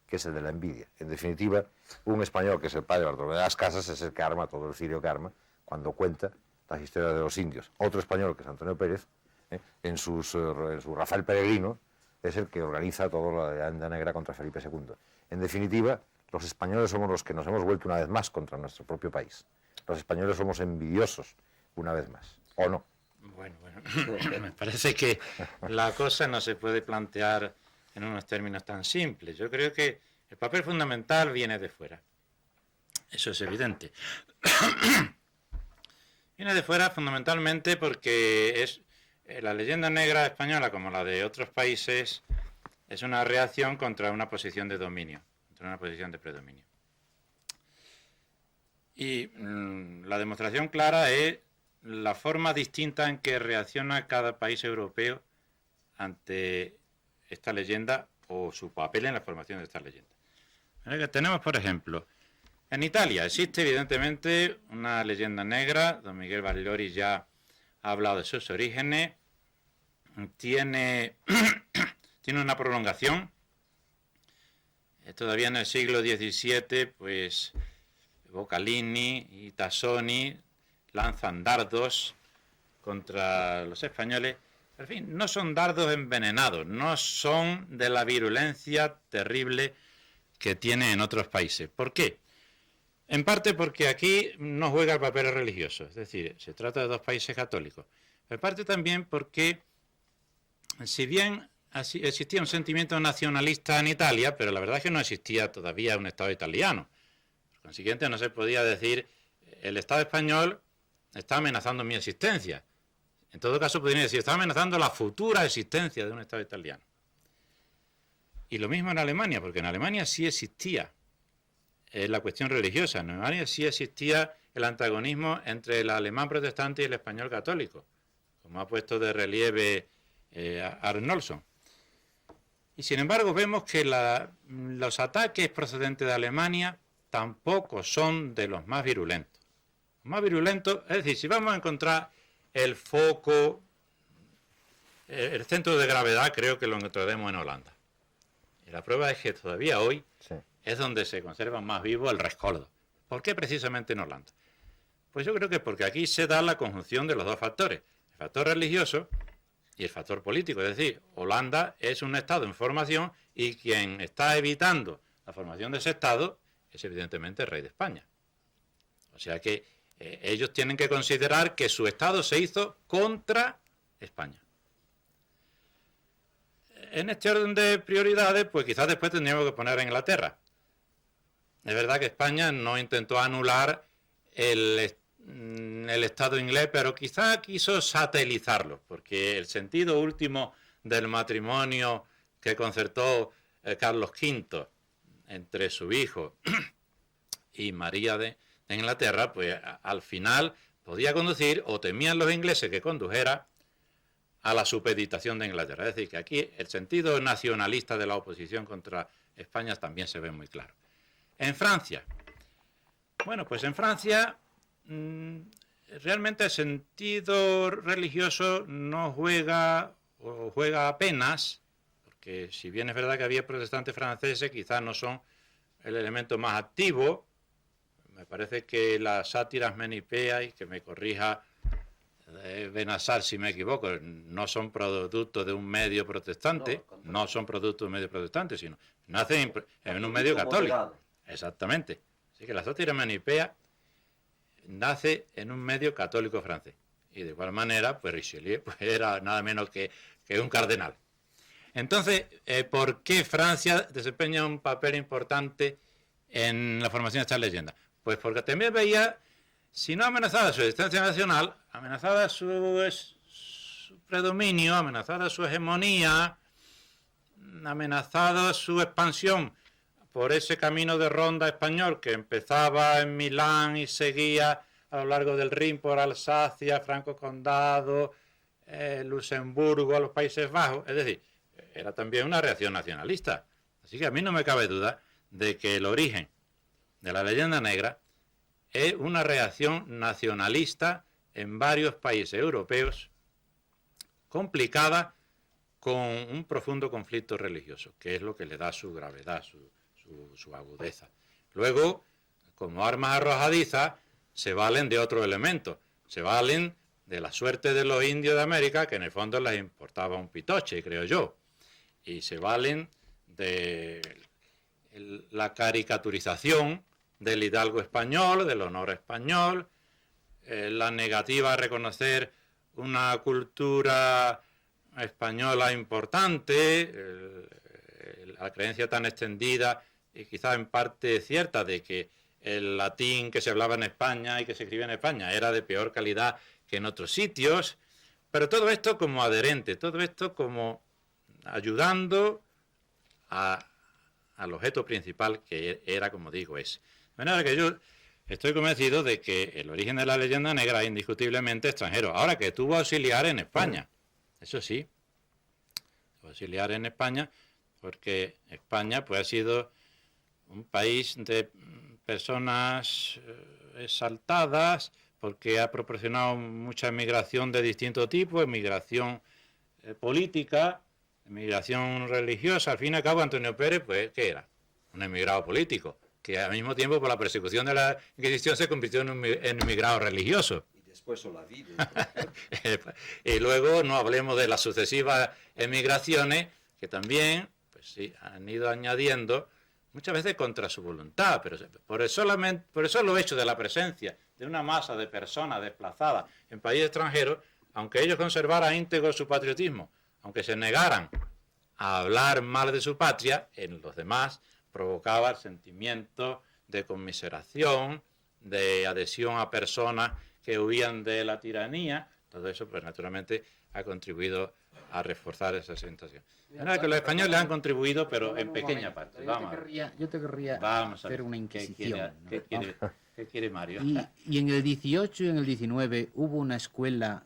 que es el de la envidia. En definitiva, un español que es el padre de Bartolomé de las Casas es el que arma todo el cirio que arma cuando cuenta las historias de los indios. Otro español, que es Antonio Pérez, en su Rafael Peregrino, es el que organiza toda la leyenda negra contra Felipe II. En definitiva, los españoles somos los que nos hemos vuelto una vez más contra nuestro propio país. Los españoles somos envidiosos una vez más, ¿o no? Bueno, me parece que la cosa no se puede plantear en unos términos tan simples. Yo creo que el papel fundamental viene de fuera. Eso es evidente. Viene de fuera fundamentalmente porque es la leyenda negra española, como la de otros países, es una reacción contra una posición de dominio, contra una posición de predominio. Y la demostración clara es la forma distinta en que reacciona cada país europeo ante esta leyenda o su papel en la formación de estas leyendas. Tenemos, por ejemplo, en Italia existe evidentemente una leyenda negra. Don Miguel Barilori ya ha hablado de sus orígenes. Tiene una prolongación. Todavía en el siglo XVII, pues Boccalini y Tassoni lanzan dardos contra los españoles. En fin, no son dardos envenenados, no son de la virulencia terrible que tiene en otros países. ¿Por qué? En parte porque aquí no juega el papel religioso, es decir, se trata de dos países católicos. En parte también porque, si bien existía un sentimiento nacionalista en Italia, pero la verdad es que no existía todavía un Estado italiano. Por consiguiente, no se podía decir, el Estado español está amenazando mi existencia. En todo caso, podría decir, está amenazando la futura existencia de un Estado italiano. Y lo mismo en Alemania, porque en Alemania sí existía la cuestión religiosa. En Alemania sí existía el antagonismo entre el alemán protestante y el español católico, como ha puesto de relieve Arnolfsson. Y sin embargo vemos que los ataques procedentes de Alemania tampoco son de los más virulentos. Los más virulentos, es decir, si vamos a encontrar el foco, el centro de gravedad, creo que lo encontraremos en Holanda. Y la prueba es que todavía hoy es donde se conserva más vivo el rescoldo. ¿Por qué precisamente en Holanda? Pues yo creo que porque aquí se da la conjunción de los dos factores, el factor religioso y el factor político. Es decir, Holanda es un Estado en formación y quien está evitando la formación de ese Estado es evidentemente el rey de España. O sea que ellos tienen que considerar que su Estado se hizo contra España. En este orden de prioridades, pues quizás después tendríamos que poner a Inglaterra. Es verdad que España no intentó anular el Estado inglés, pero quizá quiso satelizarlo, porque el sentido último del matrimonio que concertó Carlos V entre su hijo y María de Inglaterra, pues al final podía conducir, o temían los ingleses que condujera, a la supeditación de Inglaterra. Es decir, que aquí el sentido nacionalista de la oposición contra España también se ve muy claro. En Francia, bueno, pues en Francia realmente el sentido religioso no juega, o juega apenas, porque si bien es verdad que había protestantes franceses, quizás no son el elemento más activo. Me parece que las sátiras Menipea, y que me corrija Benassar si me equivoco, no son producto de un medio protestante, no son producto de un medio protestante, sino nacen en un medio católico. Moderado. Exactamente. Así que la sátira Menipea nace en un medio católico francés. Y de igual manera, pues Richelieu pues era nada menos que un cardenal. Entonces, ¿por qué Francia desempeña un papel importante en la formación de estas leyendas? Pues porque también veía, si no amenazada su existencia nacional, amenazada su predominio, amenazada su hegemonía, amenazada su expansión por ese camino de ronda español que empezaba en Milán y seguía a lo largo del Rin por Alsacia, Franco Condado, Luxemburgo, a los Países Bajos. Es decir, era también una reacción nacionalista. Así que a mí no me cabe duda de que el origen de la leyenda negra es una reacción nacionalista en varios países europeos, complicada con un profundo conflicto religioso, que es lo que le da su gravedad, su agudeza. Luego, como armas arrojadizas, se valen de otro elemento, se valen de la suerte de los indios de América, que en el fondo les importaba un pitoche, creo yo, y se valen de la caricaturización del hidalgo español, del honor español, la negativa a reconocer una cultura española importante, la creencia tan extendida y quizás en parte cierta de que el latín que se hablaba en España y que se escribía en España era de peor calidad que en otros sitios, pero todo esto como adherente, todo esto como ayudando al objeto principal que era, como digo, ese. De manera que yo estoy convencido de que el origen de la leyenda negra es indiscutiblemente extranjero. Ahora que tuvo auxiliar en España, eso sí, tuvo auxiliar en España, porque España pues ha sido un país de personas exaltadas, porque ha proporcionado mucha emigración de distinto tipo, emigración política, emigración religiosa. Al fin y al cabo, Antonio Pérez, pues, ¿qué era? Un emigrado político, que al mismo tiempo por la persecución de la Inquisición se convirtió en un emigrado religioso. Y después Olavide. Y luego no hablemos de las sucesivas emigraciones, que también, pues sí, han ido añadiendo, muchas veces contra su voluntad, pero por el solo hecho de la presencia de una masa de personas desplazadas en países extranjeros, aunque ellos conservaran íntegro su patriotismo, aunque se negaran a hablar mal de su patria, en los demás provocaba sentimientos de conmiseración, de adhesión a personas que huían de la tiranía. Todo eso, pues naturalmente, ha contribuido a reforzar esa sensación. Que los españoles han contribuido, pero en pequeña parte. Yo te querría hacer una inquisición. ¿Qué quiere Mario? Y en el 18 y en el 19 hubo una escuela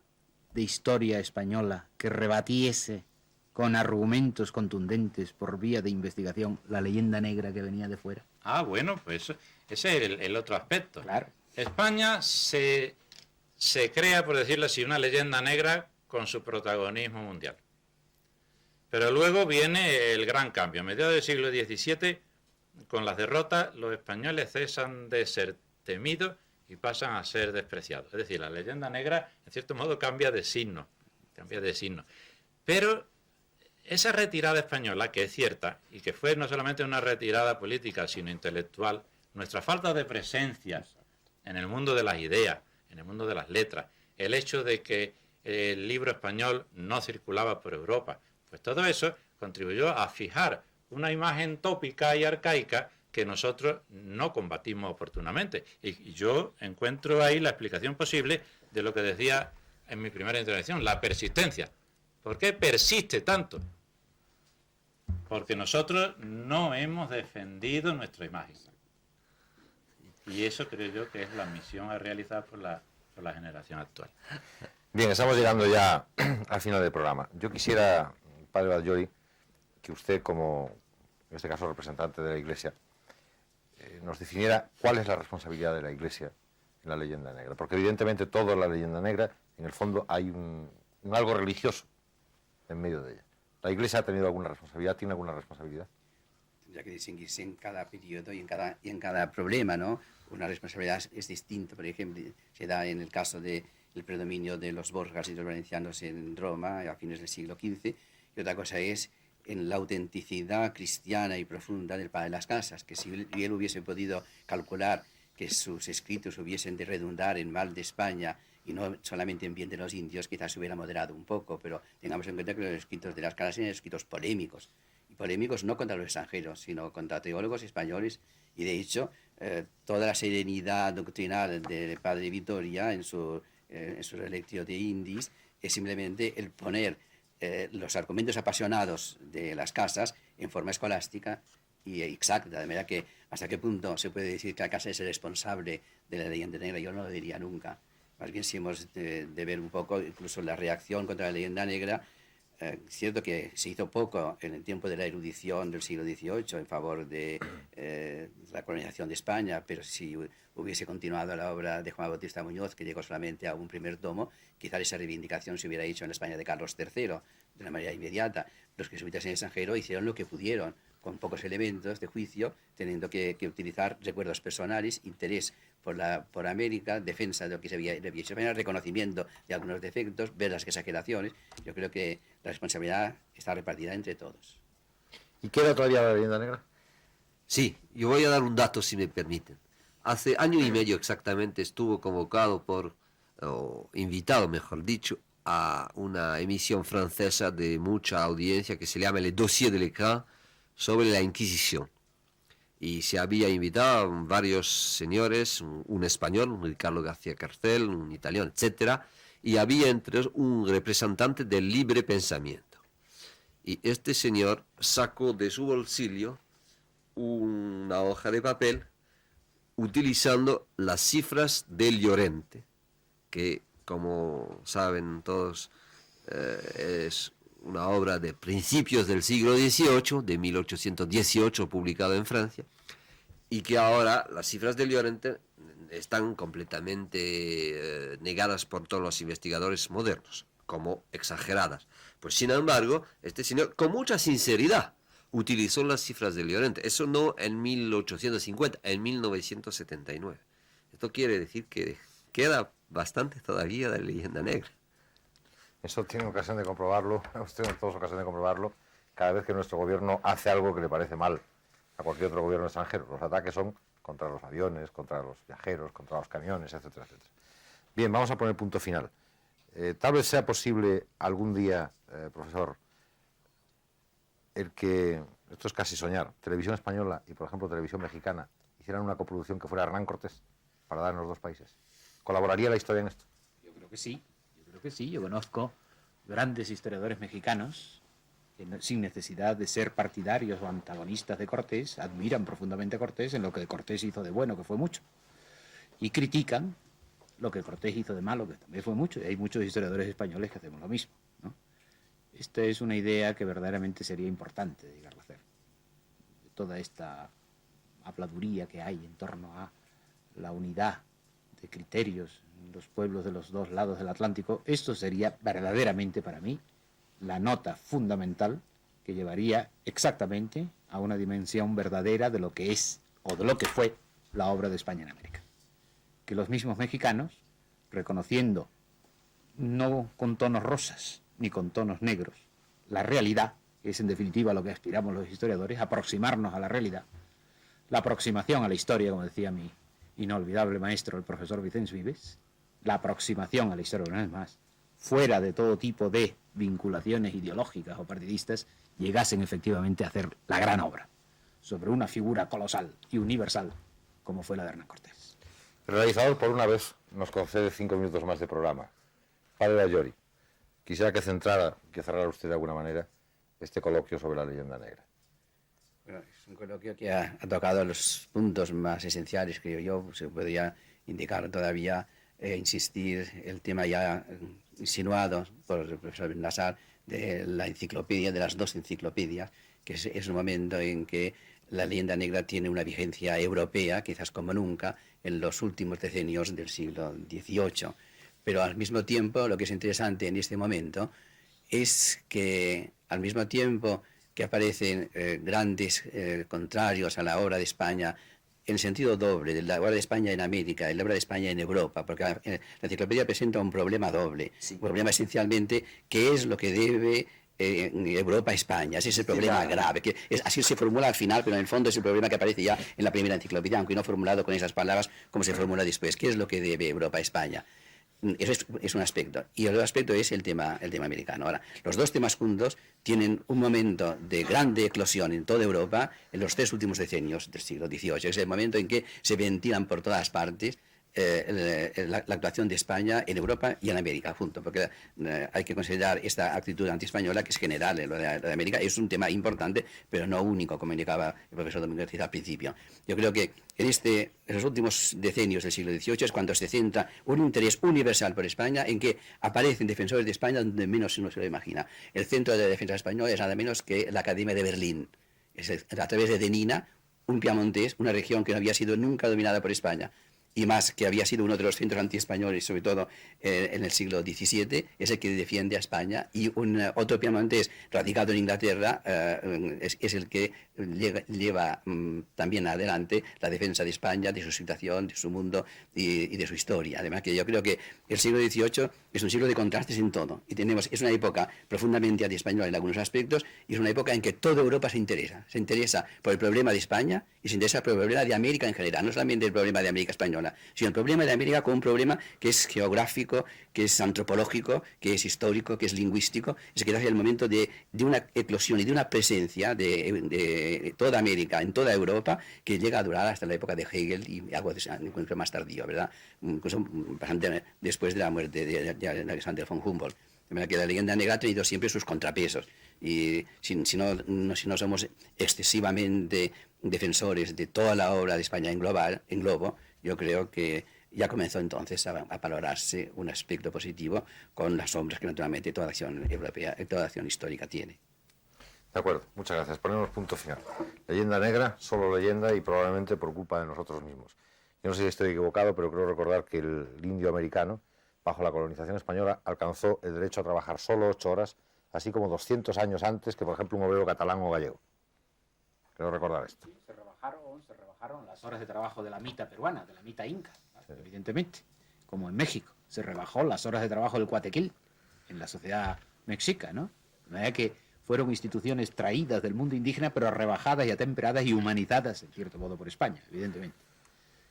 de historia española que rebatiese con argumentos contundentes por vía de investigación la leyenda negra que venía de fuera. Ah, bueno, pues ese es el otro aspecto. Claro. España se crea, por decirlo así, una leyenda negra con su protagonismo mundial. Pero luego viene el gran cambio. A mediados del siglo XVII, con las derrotas, los españoles cesan de ser temidos y pasan a ser despreciados. Es decir, la leyenda negra, en cierto modo, cambia de signo. Pero esa retirada española, que es cierta, y que fue no solamente una retirada política, sino intelectual, nuestra falta de presencia en el mundo de las ideas, en el mundo de las letras, el hecho de que el libro español no circulaba por Europa, pues todo eso contribuyó a fijar una imagen tópica y arcaica que nosotros no combatimos oportunamente. Y yo encuentro ahí la explicación posible de lo que decía en mi primera intervención, la persistencia. ¿Por qué persiste tanto? Porque nosotros no hemos defendido nuestra imagen. Y eso creo yo que es la misión a realizar por la generación actual. Bien, estamos llegando ya al final del programa. Yo quisiera, padre Batllori, que usted, como en este caso representante de la Iglesia, nos definiera cuál es la responsabilidad de la Iglesia en la leyenda negra. Porque evidentemente toda la leyenda negra, en el fondo hay un algo religioso en medio de ella. ¿La Iglesia ha tenido alguna responsabilidad? ¿Tiene alguna responsabilidad? Tendría que distinguirse en cada periodo y en cada problema, ¿no? Una responsabilidad es distinta. Por ejemplo, se da en el caso del predominio de los Borjas y los valencianos en Roma a fines del siglo XV, y otra cosa es en la autenticidad cristiana y profunda del Padre de las Casas, que si él hubiese podido calcular que sus escritos hubiesen de redundar en mal de España y no solamente en bien de los indios, quizás se hubiera moderado un poco, pero tengamos en cuenta que los escritos de las Casas eran escritos polémicos, y polémicos no contra los extranjeros, sino contra teólogos españoles, y de hecho toda la serenidad doctrinal del padre Vitoria en su Relectio de Indis es simplemente el poner los argumentos apasionados de las Casas en forma escolástica y exacta, de manera que hasta qué punto se puede decir que la Casa es el responsable de la leyenda negra, yo no lo diría nunca. Más bien si hemos de ver un poco incluso la reacción contra la leyenda negra. Es cierto que se hizo poco en el tiempo de la erudición del siglo XVIII en favor de la colonización de España, pero si hubiese continuado la obra de Juan Bautista Muñoz, que llegó solamente a un primer tomo, quizás esa reivindicación se hubiera hecho en la España de Carlos III de una manera inmediata. Los jesuitas en el extranjero hicieron lo que pudieron, con pocos elementos de juicio, teniendo que utilizar recuerdos personales, interés por América, defensa de lo que se había hecho, reconocimiento de algunos defectos, ver las exageraciones. Yo creo que la responsabilidad está repartida entre todos. ¿Y queda todavía la leyenda negra? Sí, yo voy a dar un dato si me permiten. Hace año y medio exactamente estuvo convocado o invitado, mejor dicho, a una emisión francesa de mucha audiencia que se llama Le Dossier de l'Écran sobre la Inquisición. Y se había invitado a varios señores, un español, un Ricardo García Carcel, un italiano, etc. Y había entre ellos un representante del libre pensamiento. Y este señor sacó de su bolsillo una hoja de papel utilizando las cifras del Llorente, que como saben todos es una obra de principios del siglo XVIII, de 1818, publicado en Francia, y que ahora las cifras de Llorente están completamente negadas por todos los investigadores modernos, como exageradas. Pues sin embargo, este señor, con mucha sinceridad, utilizó las cifras de Llorente. Eso no en 1850, en 1979. Esto quiere decir que queda bastante todavía de leyenda negra. Eso tiene ocasión de comprobarlo, usted tiene todos ocasión de comprobarlo, cada vez que nuestro gobierno hace algo que le parece mal a cualquier otro gobierno extranjero. Los ataques son contra los aviones, contra los viajeros, contra los camiones, etcétera, etcétera. Bien, vamos a poner punto final. Tal vez sea posible algún día, profesor, el que, esto es casi soñar, Televisión Española y, por ejemplo, Televisión Mexicana hicieran una coproducción que fuera Hernán Cortés para dar en los dos países. ¿Colaboraría la historia en esto? Yo creo que sí, yo conozco grandes historiadores mexicanos que sin necesidad de ser partidarios o antagonistas de Cortés, admiran profundamente a Cortés en lo que Cortés hizo de bueno, que fue mucho, y critican lo que Cortés hizo de malo, que también fue mucho, y hay muchos historiadores españoles que hacemos lo mismo, ¿no? Esta es una idea que verdaderamente sería importante llegarla a hacer. Toda esta habladuría que hay en torno a la unidad de criterios en los pueblos de los dos lados del Atlántico, esto sería verdaderamente para mí la nota fundamental que llevaría exactamente a una dimensión verdadera de lo que es o de lo que fue la obra de España en América. Que los mismos mexicanos, reconociendo no con tonos rosas ni con tonos negros la realidad, que es en definitiva lo que aspiramos los historiadores, aproximarnos a la realidad, la aproximación a la historia, como decía mi inolvidable maestro, el profesor Vicens Vives, la aproximación a la historia, una vez más, fuera de todo tipo de vinculaciones ideológicas o partidistas, llegasen efectivamente a hacer la gran obra sobre una figura colosal y universal como fue la de Hernán Cortés. El realizador, por una vez, nos concede 5 minutos más de programa. Padre Ayori, quisiera que cerrara usted de alguna manera este coloquio sobre la leyenda negra. Bueno, es un coloquio que ha tocado los puntos más esenciales, creo yo. Se podría indicar todavía, insistir el tema ya insinuado por el profesor Bennassar de la enciclopedia, de las dos enciclopedias, que es un momento en que la leyenda negra tiene una vigencia europea, quizás como nunca, en los últimos decenios del siglo XVIII. Pero al mismo tiempo, lo que es interesante en este momento es que al mismo tiempo que aparecen grandes contrarios a la obra de España, en el sentido doble, de la obra de España en América y la obra de España en Europa, porque la enciclopedia presenta un problema doble, sí. Un problema esencialmente, ¿qué es lo que debe Europa a España? Ese es el problema grave, que así se formula al final, pero en el fondo es el problema que aparece ya en la primera enciclopedia, aunque no formulado con esas palabras como se formula después. ¿Qué es lo que debe Europa a España? Eso es un aspecto. Y el otro aspecto es el tema americano. Ahora, los dos temas juntos tienen un momento de grande eclosión en toda Europa en los 3 últimos decenios del siglo XVIII. Es el momento en que se ventilan por todas partes la actuación de España en Europa y en América, junto, porque hay que considerar esta actitud antiespañola, que es general, lo de América, es un tema importante, pero no único, como indicaba el profesor Domingo García al principio. Yo creo que en los últimos decenios del siglo XVIII es cuando se centra un interés universal por España, en que aparecen defensores de España donde menos uno se lo imagina. El centro de defensa española es nada menos que la Academia de Berlín. Es a través de Denina, un piamontés, una región que no había sido nunca dominada por España, y más que había sido uno de los centros antiespañoles, sobre todo en el siglo XVII, es el que defiende a España, y otro piamontés radicado en Inglaterra es el que lleva también adelante la defensa de España, de su situación, de su mundo y de su historia. Además, que yo creo que el siglo XVIII es un siglo de contrastes en todo, y es una época profundamente antiespañola en algunos aspectos, y es una época en que toda Europa se interesa por el problema de España y se interesa por el problema de América en general, no solamente el problema de América española, sino el problema de América como un problema que es geográfico, que es antropológico, que es histórico, que es lingüístico. Es que es el momento de una eclosión y de una presencia de toda América, en toda Europa, que llega a durar hasta la época de Hegel y algo de encuentro más tardío, ¿verdad? Incluso bastante después de la muerte de Alexander von Humboldt. De manera que la leyenda negra ha tenido siempre sus contrapesos, y si no somos excesivamente defensores de toda la obra de España en globo, yo creo que ya comenzó entonces a valorarse un aspecto positivo con las sombras que naturalmente toda acción europea, toda acción histórica tiene. De acuerdo, muchas gracias. Ponemos punto final. Leyenda negra, solo leyenda y probablemente por culpa de nosotros mismos. Yo no sé si estoy equivocado, pero creo recordar que el indio americano, bajo la colonización española, alcanzó el derecho a trabajar solo 8 horas, así como 200 años antes que, por ejemplo, un obrero catalán o gallego. Creo recordar esto. Sí, se rebajaron las horas de trabajo de la mita peruana, de la mita inca, evidentemente, como en México. Se rebajó las horas de trabajo del cuatequil en la sociedad mexica, ¿no? De manera que fueron instituciones traídas del mundo indígena, pero rebajadas y atemperadas y humanizadas, en cierto modo, por España, evidentemente.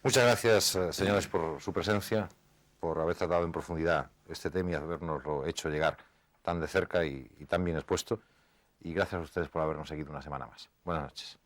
Muchas gracias, señores, por su presencia, por haber tratado en profundidad este tema y habernoslo hecho llegar tan de cerca y tan bien expuesto. Y gracias a ustedes por habernos seguido una semana más. Buenas noches.